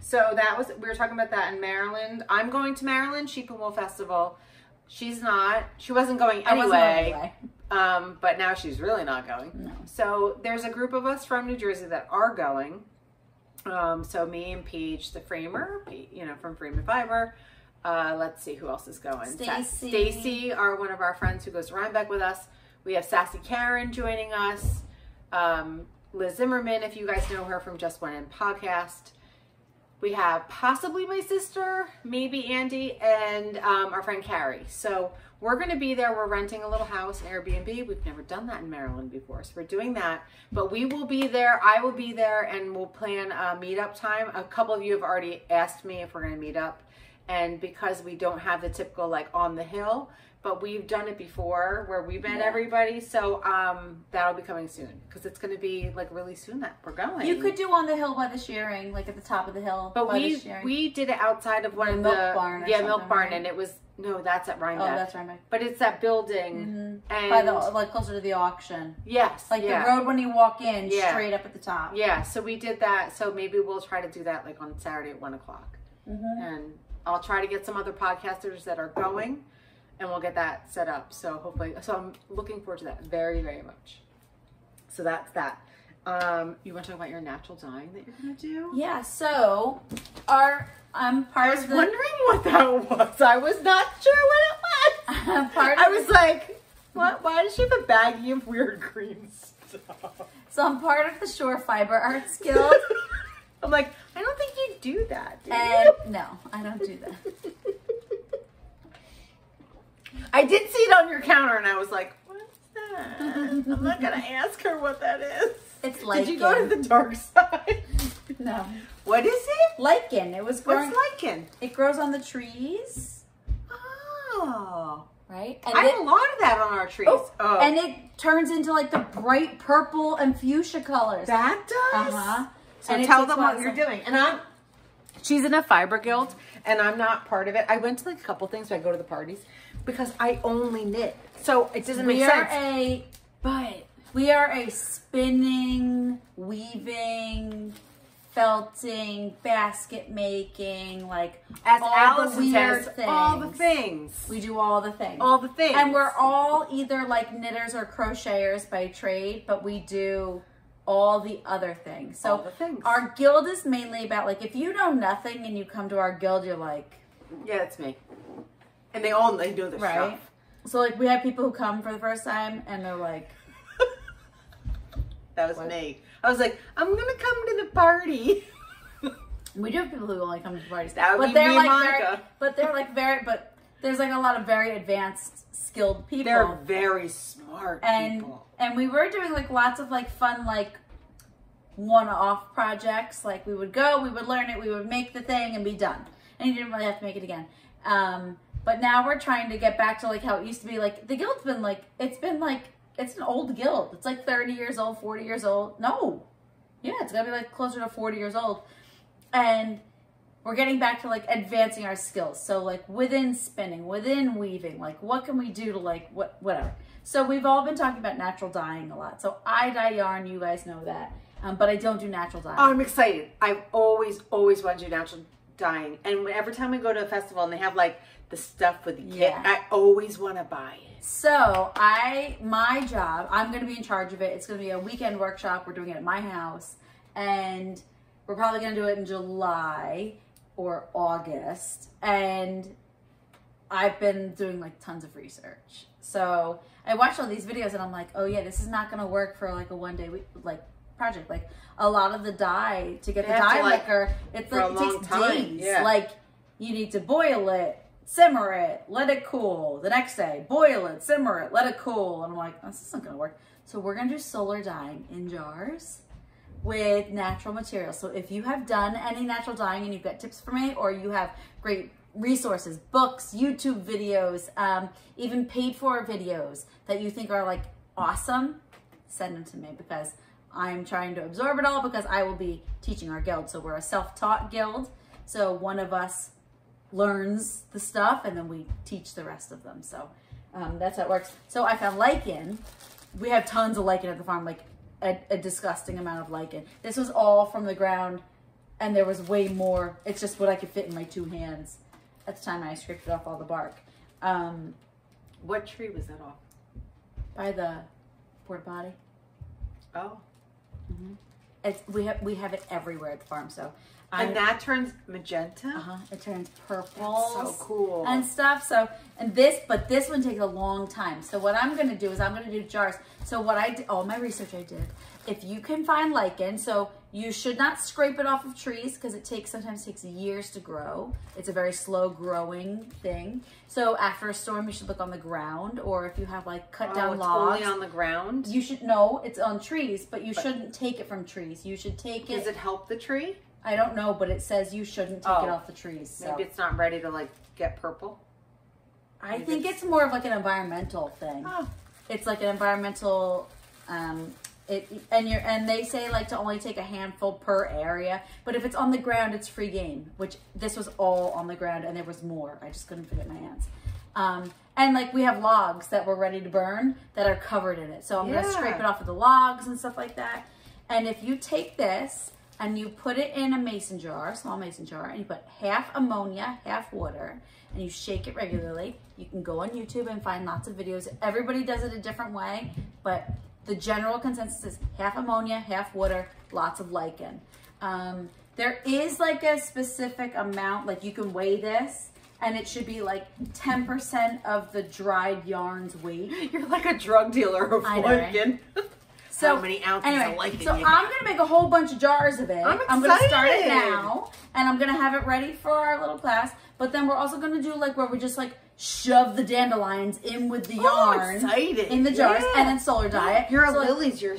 So we were talking about that in Maryland. I'm going to Maryland, Sheep and Wool Festival. She's not. She wasn't going anyway. But now she's really not going. No. So there's a group of us from New Jersey that are going. So me and Paige, the framer, from Frame and Fiber. Let's see who else is going. Stacy, one of our friends who goes to Rhinebeck with us. We have Sassy Karen joining us. Liz Zimmerman, if you guys know her from Just One In podcast. We have possibly my sister, maybe Andy, and our friend Carrie. So we're going to be there. We're renting a little house, Airbnb. We've never done that in Maryland before, so we're doing that. But we will be there. I will be there, and we'll plan a meetup time. A couple of you have already asked me if we're going to meet up. And because we don't have the typical, like, on the hill, but we've done it before where we met everybody. So that'll be coming soon because it's going to be, like, really soon that we're going. You could do on the hill by the shearing, like at the top of the hill. But we did it outside of one of the Milk Barn. Milk Barn, right? And it was that's at Rhinebeck. Oh, that's Rhinebeck. But it's that building and by the closer to the auction. Yes, like the road when you walk in, straight up at the top. Yeah, so we did that. So maybe we'll try to do that like on Saturday at 1 o'clock, and I'll try to get some other podcasters that are going, and we'll get that set up. So hopefully, I'm looking forward to that very, very much. So that's that. You want to talk about your natural dyeing that you're gonna do? Yeah. So I'm part of the. I was wondering what that was. I was not sure what it was. I was like, what? Why does she have a baggie of weird green stuff? So I'm part of the Shore Fiber Arts Guild. I'm like, I don't think you do that, do you? No, I don't do that. I did see it on your counter, and I was like, what's that? I'm not going to ask her what that is. It's lichen. Did you go to the dark side? No. What is it? Lichen. It was growing. What's lichen? It grows on the trees. Oh. Right? And I have a lot of that on our trees. Oh. And it turns into like the bright purple and fuchsia colors. That does? Uh-huh. So and tell them what you're doing. And she's in a fiber guild, and I'm not part of it. I went to like a couple things, but I go to the parties because I only knit. So it doesn't make sense. We are a spinning, weaving, felting, basket making, like as all Allison the weird says, things. all the things. We do all the things. All the things. And we're all either like knitters or crocheters by trade, but we do all the other things. So all the things. Our guild is mainly about like, if you know nothing and you come to our guild, you're like, yeah, it's me. And they know the stuff. So like we have people who come for the first time and they're like, that was me. I was like, I'm gonna come to the party. We do have people who only come to parties. That would be me and Monica. But there's like a lot of very advanced, skilled people. They're very smart people. And we were doing like lots of like fun like one-off projects. Like we would go, we would learn it, we would make the thing and be done. And you didn't really have to make it again. But now we're trying to get back to like how it used to be. Like the guild's been like, it's an old guild. It's like 30 years old, 40 years old. No. Yeah, it's gonna be like closer to 40 years old. And we're getting back to like advancing our skills. So like within spinning, within weaving, like what can we do to like whatever. So we've all been talking about natural dyeing a lot. So I dye yarn, you guys know that. But I don't do natural dyeing. Oh, I'm excited. I've always wanted to do natural dyeing. And every time we go to a festival and they have like the stuff with the kit, I always want to buy it. So my job, I'm going to be in charge of it. It's going to be a weekend workshop. We're doing it at my house. And we're probably going to do it in July or August. And I've been doing like tons of research. So I watched all these videos and I'm like, oh yeah, this is not going to work for like a one-day like project. Like a lot of the dye, to get the dye liquor, it takes days. Yeah. Like you need to boil it, simmer it, let it cool. The next day, boil it, simmer it, let it cool. And I'm like, this isn't going to work. So we're going to do solar dyeing in jars with natural materials. So if you have done any natural dyeing and you've got tips for me, or you have great resources, books, YouTube videos, even paid for videos that you think are like awesome, send them to me because I'm trying to absorb it all because I will be teaching our guild. So we're a self-taught guild. So one of us learns the stuff and then we teach the rest of them. So that's how it works. So I found lichen. We have tons of lichen at the farm, like a disgusting amount of lichen. This was all from the ground and there was way more. It's just what I could fit in my 2 hands. At the time I scraped it off all the bark. What tree was that off? by the porta potty. Oh. It's we have it everywhere at the farm. So and that turns magenta. It turns purple. That's so cool. And stuff. So but this one takes a long time. So what I'm gonna do is I'm gonna do jars. So what I did, all my research I did. If you can find lichen, so you should not scrape it off of trees because it sometimes takes years to grow. It's a very slow growing thing. So after a storm, you should look on the ground, or if you have like cut down logs. Only on the ground? You should know it's on trees, but you shouldn't take it from trees. You should take it. Does it help the tree? I don't know, but it says you shouldn't take it off the trees. So. Maybe it's not ready to like get purple. I think it's more of like an environmental thing. Oh. It's like an environmental. And they say like to only take a handful per area, but if it's on the ground, it's free game. Which this was all on the ground, and there was more. I just couldn't fit it in my hands. And like we have logs that were ready to burn that are covered in it. So I'm gonna scrape it off of the logs and stuff like that. And if you take this and you put it in a mason jar, small mason jar, and you put half ammonia, half water, and you shake it regularly, you can go on YouTube and find lots of videos. Everybody does it a different way, but the general consensus is half ammonia, half water, lots of lichen. There is like a specific amount, like you can weigh this, and it should be like 10% of the dried yarn's weight. You're like a drug dealer of lichen. So, how many ounces of lichen so you I'm got? going to make a whole bunch of jars of it. I'm going to start it now, and I'm going to have it ready for our little class. But then we're also going to do like where we just like shove the dandelions in with the yarn in the jars, and then solar dye it. Your so lilies, your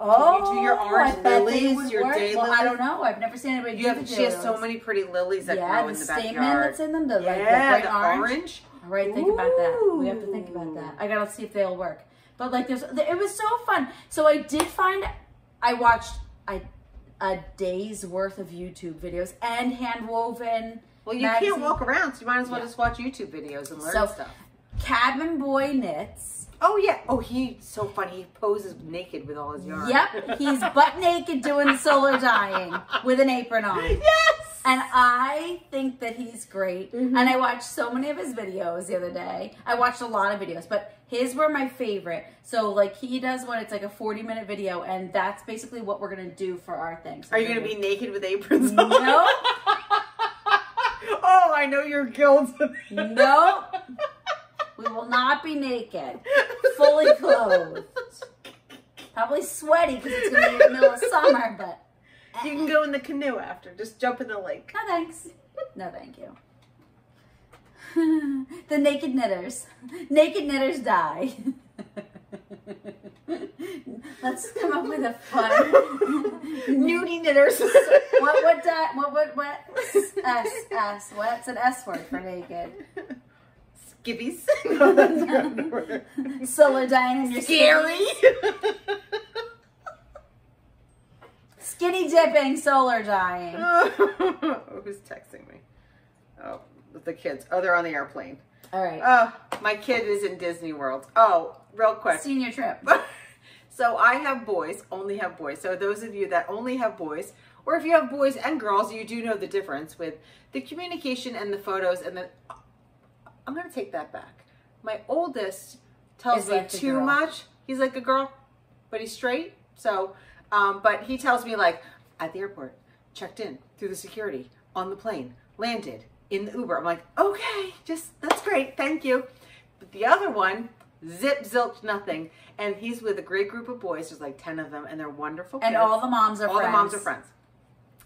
oh, you do your orange lilies, your day well, lilies. I don't know. I've never seen anybody do the She has so many pretty lilies that grow in the backyard. stamen that's in them, the bright orange. All right, think about that. We have to think about that. I gotta see if they'll work. But like, it was so fun. So I watched a day's worth of YouTube videos and hand woven. Well, you can't walk around, so you might as well just watch YouTube videos and learn stuff. Cabin Boy Knits. Oh, yeah. Oh, he's so funny. He poses naked with all his yarn. Yep. He's butt naked doing solar dyeing with an apron on. Yes! And I think that he's great. And I watched so many of his videos the other day. I watched a lot of videos, but his were my favorite. So, like, he does one, it's like a 40-minute video, and that's basically what we're going to do for our thing. So are you going to be naked with aprons on? No. Oh, I know your guilt. Nope. We will not be naked. Fully clothed. Probably sweaty because it's going to be the middle of summer, but... You can go in the canoe after. Just jump in the lake. No, thanks. No, thank you. The naked knitters. Naked knitters die. Let's come up with a fun... Nudie knitters. What? S. What's an S word for naked? Skibbies. No, that's good. Solar dyeing in your Scary. Skinny dipping, solar dyeing. Who's texting me? Oh, the kids. Oh, they're on the airplane. All right. Oh, my kid is in Disney World. Oh, real quick. Senior trip. So I have boys, only have boys. So those of you that only have boys, or if you have boys and girls, you do know the difference with the communication and the photos. And the, I'm going to take that back. My oldest tells me too much. He's like a girl, but he's straight. So, but he tells me like at the airport, checked in through the security, on the plane, landed, in the Uber. I'm like, okay, that's great. Thank you. But the other one, zip, zilch, nothing. And he's with a great group of boys. There's like 10 of them, and they're wonderful kids. And all the moms are friends. All the moms are friends.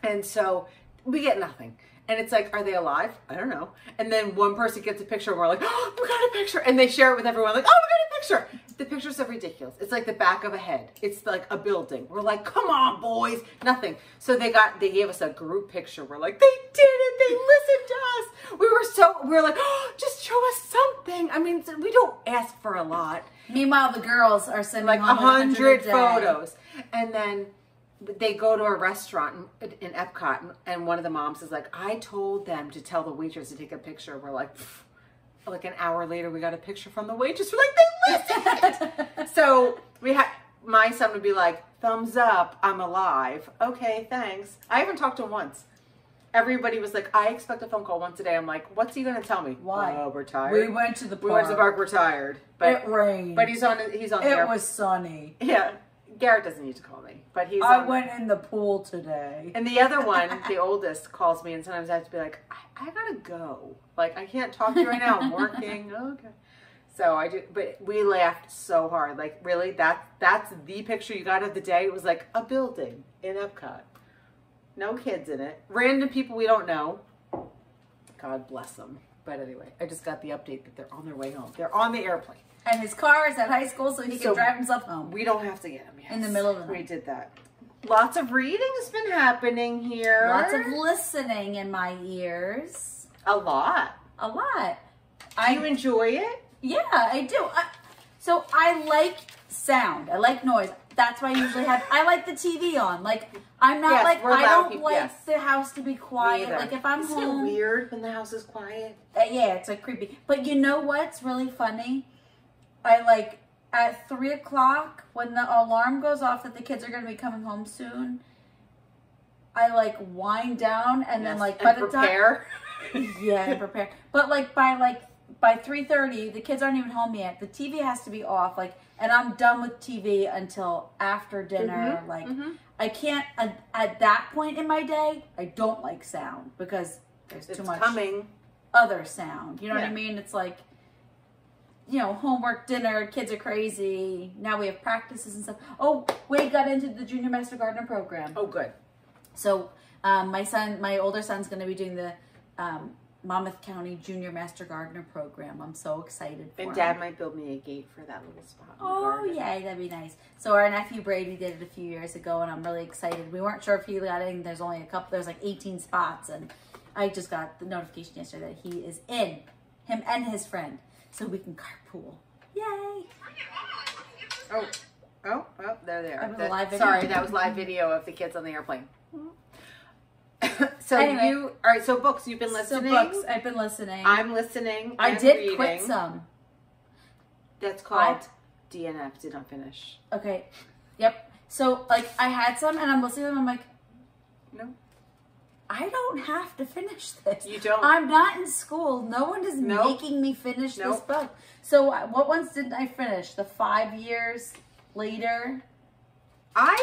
And so we get nothing. And it's like, are they alive? I don't know. And then one person gets a picture, and we're like, oh, we got a picture. And they share it with everyone, like, oh, we got a picture. The picture's so ridiculous. It's like the back of a head. It's like a building. We're like, come on, boys. Nothing. So they gave us a group picture. We're like, they did it. They listened to us. We were like, oh, just show us something. I mean, we don't ask for a lot. Meanwhile, the girls are sending like 100 photos. And then they go to a restaurant in Epcot, and one of the moms is like, I told them to tell the waitress to take a picture. We're like, like an hour later, we got a picture from the waitress. We're like, they listened. So my son would be like, thumbs up, I'm alive. Okay, thanks. I haven't talked to him once. everybody was like, I expect a phone call once a day. I'm like, what's he going to tell me? Why? Oh, we're tired. We went to the park. We went to the park, we're tired. But, it rained. But he's on the It was sunny. Yeah. Garrett doesn't need to call me, but I went in the pool today. And the other one, the oldest, calls me, and sometimes I have to be like, I gotta go. Like, I can't talk to you right now. I'm working. Okay. So I do, but we laughed so hard. Like, really, that's the picture you got of the day. It was like a building in Epcot. No kids in it. Random people we don't know. God bless them. But anyway, I just got the update that they're on their way home. They're on the airplane. And his car is at high school, so he can drive himself home. We don't have to get him. Yes. In the middle of the night. We did that. Lots of reading has been happening here. Lots of listening in my ears. A lot. A lot. Do you enjoy it? Yeah, I do. So I like sound. I like noise. That's why I usually I like the TV on. Like, I'm not I don't like the house to be quiet. Like, if I'm home. Isn't it weird when the house is quiet? Yeah, it's like creepy. But you know what's really funny? I like at 3 o'clock when the alarm goes off that the kids are going to be coming home soon. I like wind down and then like by the prepare. Yeah, prepare. But like by 3:30, the kids aren't even home yet. The TV has to be off. Like, and I'm done with TV until after dinner. I can't at that point in my day. I don't like sound because there's too much other sound. You know what I mean? It's like, you know, homework, dinner, kids are crazy. Now we have practices and stuff. Oh, Wade got into the Junior Master Gardener program. Oh, good. So my older son's going to be doing the Monmouth County Junior Master Gardener program. I'm so excited for him. And Dad might build me a gate for that little spot. Oh, yay, that'd be nice. So our nephew Brady did it a few years ago, and I'm really excited. We weren't sure if he got in. There's only there's like 18 spots, and I just got the notification yesterday that he is in, him and his friend. So we can carpool. Yay! Oh, there they are. Live video. Sorry, that was live video of the kids on the airplane. So anyway, all right, so books, you've been listening? So books, I've been listening. I'm listening. I did reading. quit some. That's called DNF, did not finish. Okay. Yep. So, like, I had some, and I'm listening to them, I'm like, no. I don't have to finish this. You don't. I'm not in school. No one is making me finish this book. So what ones didn't I finish? The 5 Years Later. I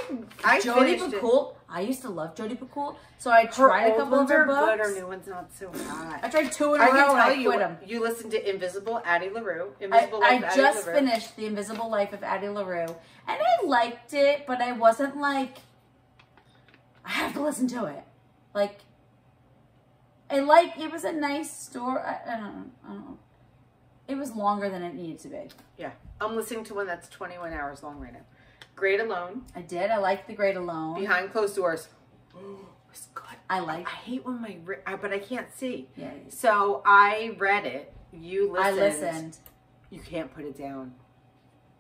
Jodi finished Picoult. I used to love Jodi Picoult. So I tried a couple of her books. Good, her new one's not so hot. I tried 2 in a row and I quit them. You listened to Invisible Addie LaRue. I just finished The Invisible Life of Addie LaRue. And I liked it, but I wasn't like, I have to listen to it. Like, it was a nice story. I don't know. It was longer than it needed to be. Yeah. I'm listening to one that's 21 hours long right now. Great Alone. I did. I liked The Great Alone. Behind Closed Doors. Oh, it was good. I hate when but I can't see. Yeah. So I read it. You listened. I listened. You can't put it down.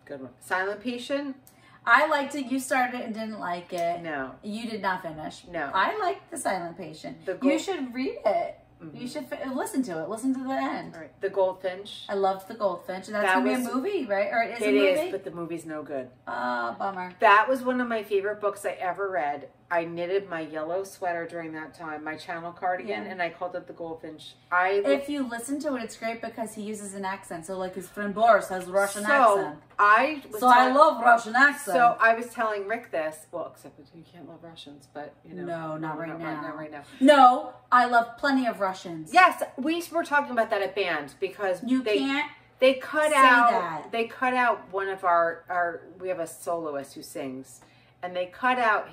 Good one. Silent Patient. I liked it. You started it and didn't like it. No. You did not finish. No. I liked The Silent Patient. You should read it. Mm-hmm. You should listen to it. Listen to the end. All right. The Goldfinch. I loved The Goldfinch. And that's going to be a movie, right? Or is it a movie? It is, but the movie's no good. Oh, bummer. That was one of my favorite books I ever read. I knitted my yellow sweater during that time, my Channel cardigan, and I called it The Goldfinch. If you listen to it, it's great because he uses an accent. So, like, his friend Boris has a Russian accent. I love Russian accent. So I was telling Rick this. Well, except that you can't love Russians, but you know. No, not right now. Now. No, I love plenty of Russians. Yes, we were talking about that at band because They cut out one of our we have a soloist who sings, and they cut out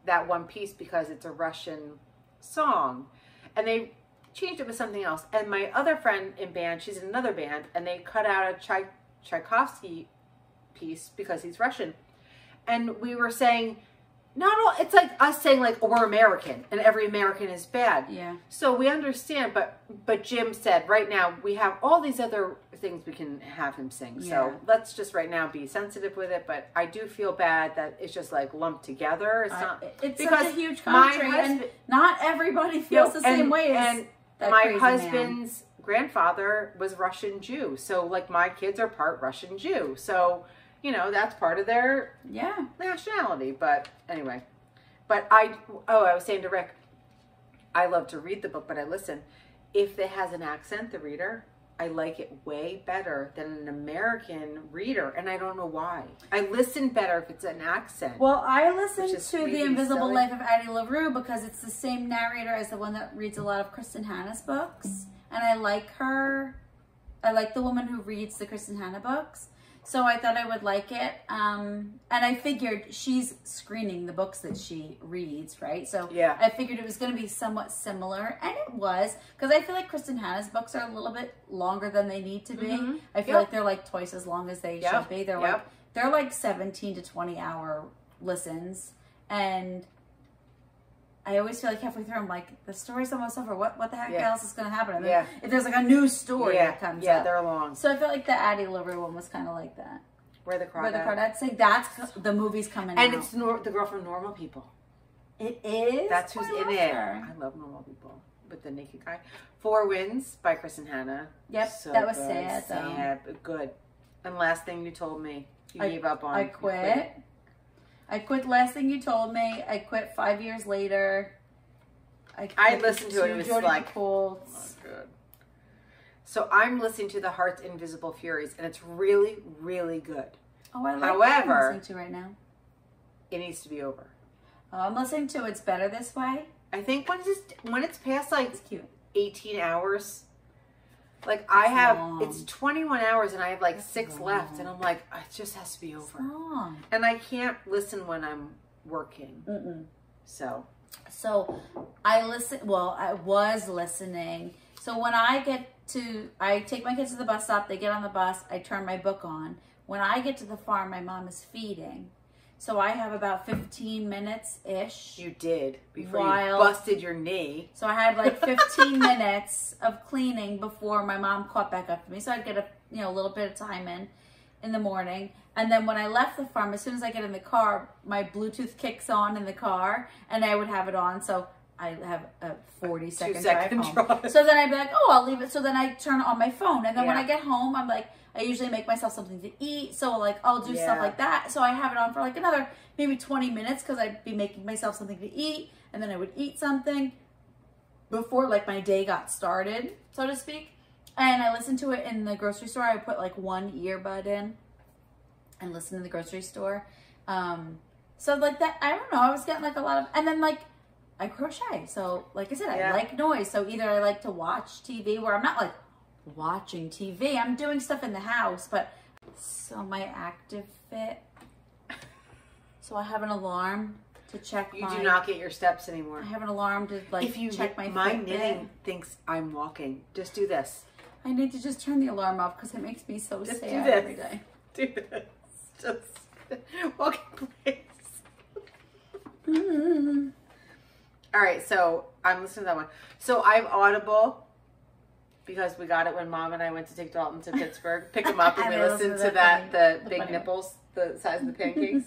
that one piece because it's a Russian song, and they changed it with something else. And my other friend in band, she's in another band, and they cut out a Tchaikovsky piece because he's Russian. And we were saying, it's like us saying like, we're American and every American is bad. Yeah. So we understand, but Jim said right now we have all these other things we can have him sing. Yeah. So let's just right now be sensitive with it. But I do feel bad that it's just like lumped together. It's such a huge country, and not everybody feels the same way as that my husband's grandfather was Russian Jew. So like my kids are part Russian Jew. So that's part of their nationality. But anyway, I was saying to Rick, I love to read the book, but I listen. If it has an accent, the reader, I like it way better than an American reader, and I don't know why. I listen better if it's an accent. Well, I listen to really The Invisible silly. Life of Addie LaRue because it's the same narrator as the one that reads a lot of Kristen Hanna's books, and I like her. I like the woman who reads the Kristen Hanna books, so I thought I would like it. And I figured she's screening the books that she reads, right? So Yeah. I figured it was going to be somewhat similar, and it was, because I feel like Kristen Hanna's books are a little bit longer than they need to be. Mhm. I feel Yep. like they're like twice as long as they Yep. should be. They're Yep. like 17 to 20 hour listens, and I always feel like halfway through I'm like, the story's almost over. What the heck Yeah. else is going to happen? And then Yeah. if there's like a new story that comes yeah, up. they're long. So I feel like the Addie LaRue one was kind of like that. Where the Where the Crawdads. Crawdads say that's the movie's coming out. And it's the girl from Normal People. It is? That's who's I in love it. her. I love Normal People with the naked guy. Four Winds by Kristen Hanna. Yep, So that was good. sad, though. Sad, but good. And last thing you told me, you gave up on. I You quit. I quit last thing you told me. I quit 5 years later. I listened to it. It was Jodi like, Picoult's. oh, good. So I'm listening to The Heart's Invisible Furies, and it's really, really good. Oh, I like However- what I'm listening to right now. It needs to be over. Oh, I'm listening to It's Better This Way. I think when it's past like It's cute. 18 hours, like I have, long. it's 21 hours and I have like That's 6 long. left, and I'm like, it just has to be over. Song. And I can't listen when I'm working. Mm-mm. So, So I was listening. So when I take my kids to the bus stop, they get on the bus, I turn my book on. When I get to the farm, my mom is feeding. So I have about 15 minutes-ish. you did before While- you busted your knee. So I had like 15 minutes of cleaning before my mom caught back up to me. So I'd get a little bit of time in the morning. And then when I left the farm, as soon as I get in the car, my Bluetooth kicks on in the car, and I would have it on. So I have a 40-second drive home. drive. So then I'd be like, oh, I'll leave it. So then I turn it on my phone. And then when Yeah. I get home, I'm like, I usually make myself something to eat. So like, I'll do stuff Yeah. like that. So I have it on for like another maybe 20 minutes because I'd be making myself something to eat. And then I would eat something before like my day got started, so to speak. And I listened to it in the grocery store. I put like one earbud in and listen in the grocery store. So like that, I don't know. I was getting like a lot of, and then like I crochet. So like I said, I Yeah. like noise. So either I like to watch TV where I'm not like watching TV. I'm doing stuff in the house, but so my active fit. So I have an alarm to check You my, do not get your steps anymore. I have an alarm to like If you check my knitting Fitbit. thinks I'm walking, just do this. I need to just turn the alarm off because it makes me so Just do sad this. every day. Do this. Just walking place. Mm-hmm. All right, so I'm listening to that one. So I've Audible because we got it when Mom and I went to take Dalton to Pittsburgh, pick him up, and we I listened listened to that, the The big funny nipples, the size of the pancakes.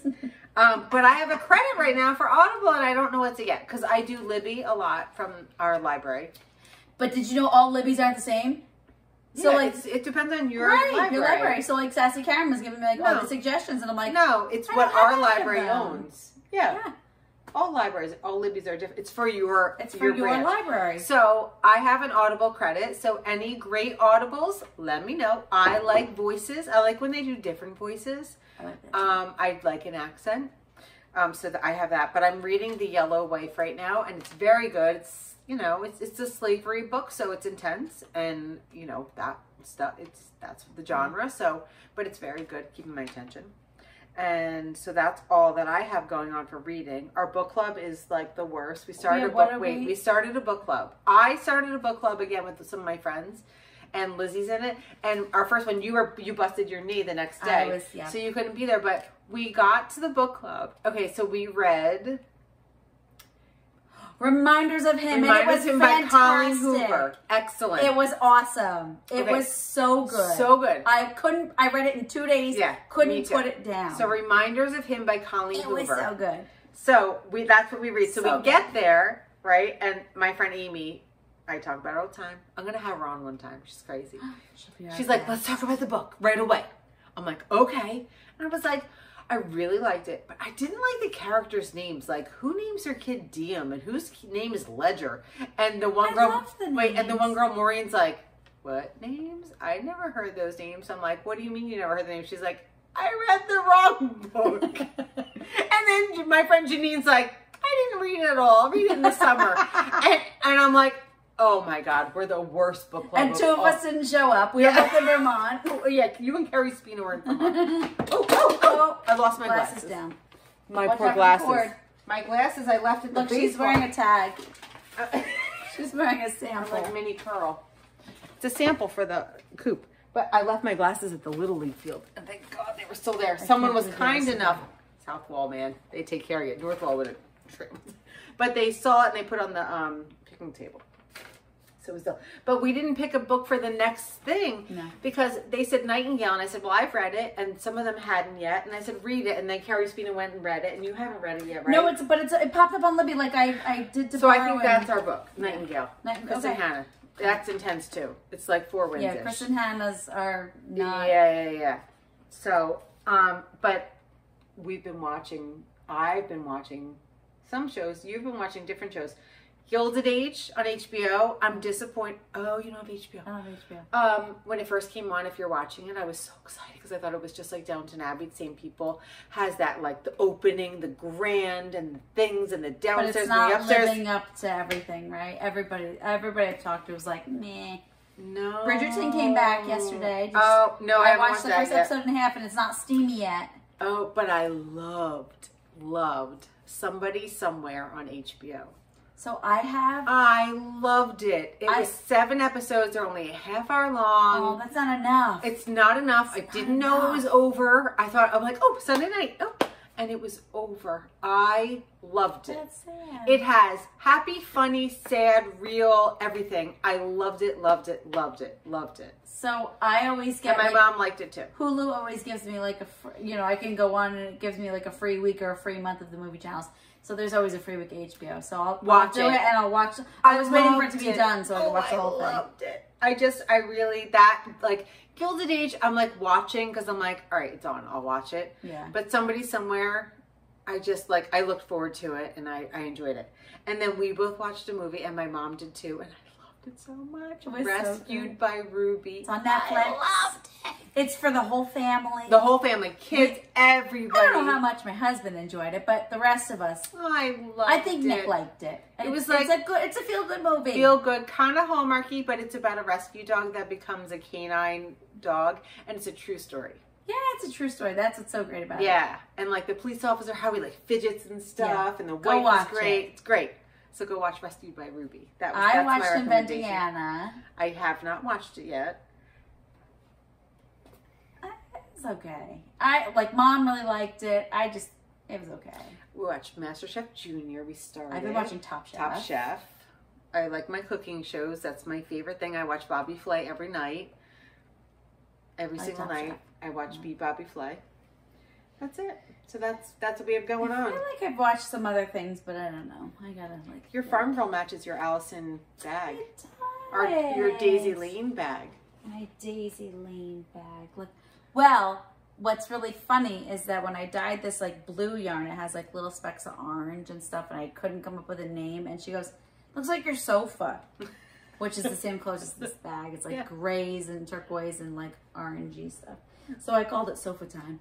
But I have a credit right now for Audible, and I don't know what to get because I do Libby a lot from our library. But did you know all Libby's aren't the same? So Yeah, like, it depends on your right, library. your library. So like Sassy Karen was giving me like all No. the suggestions, and I'm like, No, it's I what don't have our any of library them. owns. Yeah. yeah, All libraries, all Libby's are different. It's for your it's for your branch. library. So I have an Audible credit. So any great Audibles, let me know. I like voices. I like when they do different voices. I like that too. I like an accent. So that I have that. But I'm reading The Yellow Wife right now, and it's very good. It's it's a slavery book, so it's intense, and that stuff. That's the genre. So, but it's very good, keeping my attention. And so that's all that I have going on for reading. Our book club is like the worst. We started we started a book club. I started a book club again with some of my friends, and Lizzie's in it. And our first one, you busted your knee the next day, so you couldn't be there. But we got to the book club. Okay, so we read Reminders of Him, Reminders and it was of Him by Colleen fantastic. Hoover. Excellent. It was awesome. It Okay. was so good. So good. I read it in 2 days. Yeah, me Couldn't too. put it down. So Reminders of Him by Colleen Hoover. It was so good. So that's what we read. So So we get there, right? And my friend Amy, I talk about her all the time. I'm going to have her on one time. She's crazy. She's like, let's talk about the book right away. I'm like, okay. And I was like, I really liked it, but I didn't like the characters' names. Like, who names their kid Diem and whose name is Ledger? And the one girl, and the one girl Maureen's like, what names? I never heard those names. I'm like, what do you mean you never heard the names? She's like, I read the wrong book. And then my friend Janine's like, I didn't read it at all. I'll read it in the summer. and I'm like, oh my God, we're the worst book club. And two of us didn't show up. We were both in Vermont. Yeah, you and Carrie Spina were in Vermont. Oh, I lost my glasses. Down. My Watch poor out for the glasses. cord. My glasses I left at the Look, she's wearing a tag. She's wearing a I'm sample. like Minnie Pearl. It's a sample for the coop. But I left my glasses at the Little League field. And thank God they were still there. Someone was kind enough. South Wall, man. They take care of you. North Wall would have trimmed. But they saw it and they put it on the picnic table. So it was still. But we didn't pick a book for the next thing. No. Because they said Nightingale. And I said, well, I've read it. And some of them hadn't yet. And I said, read it. And then Carrie Spina went and read it. And you haven't read it yet, right? No, it popped up on Libby like I did to So I think that's our book. Nightingale. Nightingale. Chris and Hannah. That's intense too. It's like 4 wins. Yeah, Chris and Hannah's are not. Yeah. So, but I've been watching some shows. You've been watching different shows. Gilded Age on HBO. I'm disappointed. Oh, you don't have HBO. I don't have HBO. When it first came on, if you're watching it, I was so excited because I thought it was just like Downton Abbey. The same people has that, like the opening, the grand, and the things, and the downstairs but it's and the not upstairs. Living up to everything, right? Everybody I talked to was like, meh. No. Bridgerton came back yesterday. Oh no, I watched the first episode and a half, and it's not steamy yet. Oh, but I loved Somebody Somewhere on HBO. So I loved it. It was 7 episodes. They're only a half hour long. Oh, that's not enough. It's not enough. I didn't know it was over. I'm like, oh, Sunday night. Oh, and it was over. I loved it. That's sad. It has happy, funny, sad, real, everything. I loved it. So I always get. And my mom liked it too. Hulu always gives me like I can go on and it gives me like a free week or a free month of the movie channels. So there's always a free week of HBO. So I'll do it and I'll watch. I was waiting for it to be done so I could watch the whole thing. I loved it. Like Gilded Age, I'm like watching because I'm like, all right, it's on. I'll watch it. Yeah. But Somebody Somewhere, I looked forward to it and I enjoyed it. And then we both watched a movie and my mom did too. And I loved it so much. Rescued by Ruby. It's on Netflix. I loved it. It's for the whole family. The whole family, kids, everybody. I don't know how much my husband enjoyed it, but the rest of us. I think Nick liked it. It's a feel good movie. Feel good, kind of Hallmarky, but it's about a rescue dog that becomes a canine dog, and it's a true story. Yeah, it's a true story. That's what's so great about it. Yeah, and like the police officer, how he like fidgets and stuff, and the wife is great. It's great. So go watch Rescued by Ruby. That's I watched my Inventing Anna. I have not watched it yet. It's okay. Mom really liked it. It was okay. We watched MasterChef Junior. We started. I've been watching Top Chef. I like my cooking shows. That's my favorite thing. I watch Bobby Flay every night. Every single night. I watch Beat Bobby Flay. That's it. So that's what we have going on. I feel like I've watched some other things, but I don't know. I gotta Your Farm Girl matches your Allison bag. Or your Daisy Lane bag. My Daisy Lane bag. Look. Well, what's really funny is that when I dyed this blue yarn, it has little specks of orange and stuff, and I couldn't come up with a name. And she goes, "Looks like your sofa," which is the same colors as this bag. It's grays and turquoise and orangey stuff. So I called it Sofa Time.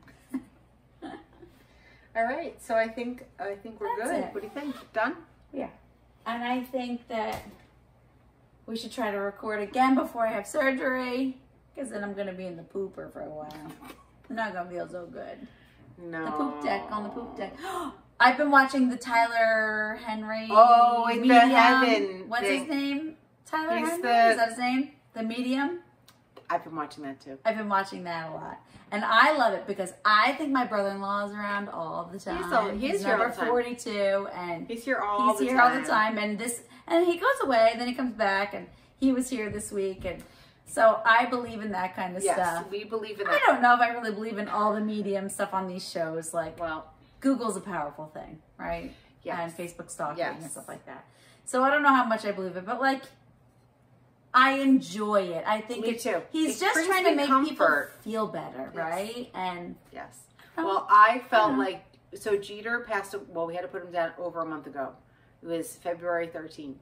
All right, so I think we're good. What do you think? Done? Yeah. And I think that we should try to record again before I have surgery, because then I'm going to be in the pooper for a while. I'm not going to feel so good. No. The poop deck, on the poop deck. I've been watching the Tyler Henry. Oh, it's Medium. the Heaven. What's his name? Tyler Henry? Is that his name? The Medium? I've been watching that too. I've been watching that a lot. And I love it because I think my brother-in-law is around all the time. He's here all the time. 42 and he's here all the time. And he goes away and then he comes back and he was here this week and so I believe in that kind of stuff. Yes, we believe in that. I don't know if I really believe in all the medium stuff on these shows. Google's a powerful thing, right? Yes. And Facebook stalking and stuff like that. So I don't know how much I believe it, but I enjoy it. I think Me too. He's just trying to make people feel better, right? And yes. Well, I felt like, so Jeter passed, well, we had to put him down over a month ago. It was February 13th.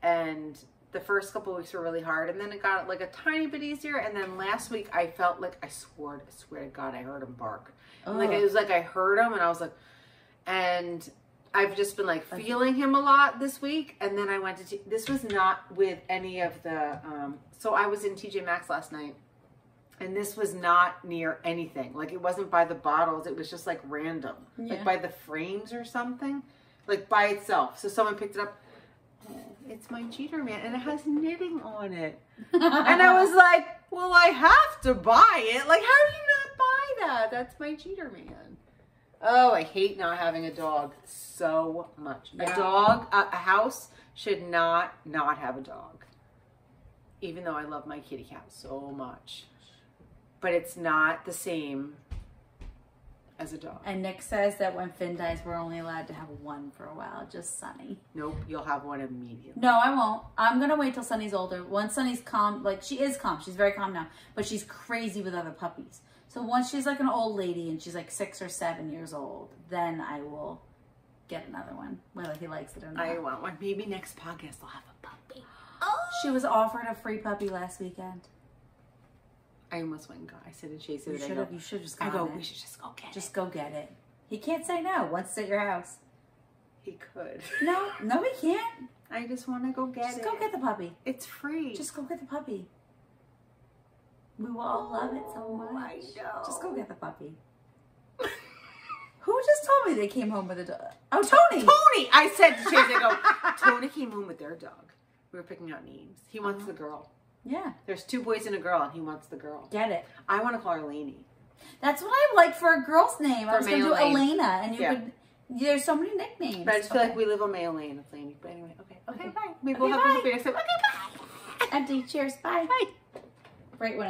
And the first couple of weeks were really hard. And then it got like a tiny bit easier. And then last week I felt like, I swear to God, I heard him bark. Like, it was like I heard him and I was like, and I've just been like feeling him a lot this week. And then I went to, this was not with any of the, so I was in TJ Maxx last night. And this was not near anything. Like, it wasn't by the bottles. It was just, like, random. Yeah. Like, by the frames or something. Like, by itself. So someone picked it up. It's my Jeter Man. And it has knitting on it. And I was like, well, I have to buy it. Like, how do you not buy that? That's my Jeter Man. Oh, I hate not having a dog so much. Yeah. A dog, a house should not have a dog. Even though I love my kitty cat so much. But it's not the same as a dog. And Nick says that when Finn dies, we're only allowed to have one for a while, just Sunny. Nope, you'll have one immediately. No, I won't. I'm going to wait till Sunny's older. Once Sunny's calm, like she is calm. She's very calm now. But she's crazy with other puppies. So once she's like an old lady and she's like 6 or 7 years old, then I will get another one, whether he likes it or not. I want one. Maybe next podcast I'll have a puppy. Oh! She was offered a free puppy last weekend. I almost went and got. I said to Chase it. You should just go. We should just go get it. Just go get it. He can't say no once it's at your house. He could. No, he can't. I just want to go get it. Just go get the puppy. It's free. Just go get the puppy. We will all love it so much. I know. Just go get the puppy. Who just told me they came home with a dog? Oh, Tony. Tony. I said to Chase, I go, Tony came home with their dog. We were picking out names. He wants the girl. Yeah. There's 2 boys and a girl, and he wants the girl. Get it. I want to call her Lainey. That's what I like for a girl's name. I was going to do Lane. Elena, and you could. There's so many nicknames. But I just feel like we live on Mayo Lane. It's Lainey. But anyway, okay, bye. Maybe we'll have a next time. Okay, bye. Empty. Cheers. Bye. Bye. Right when.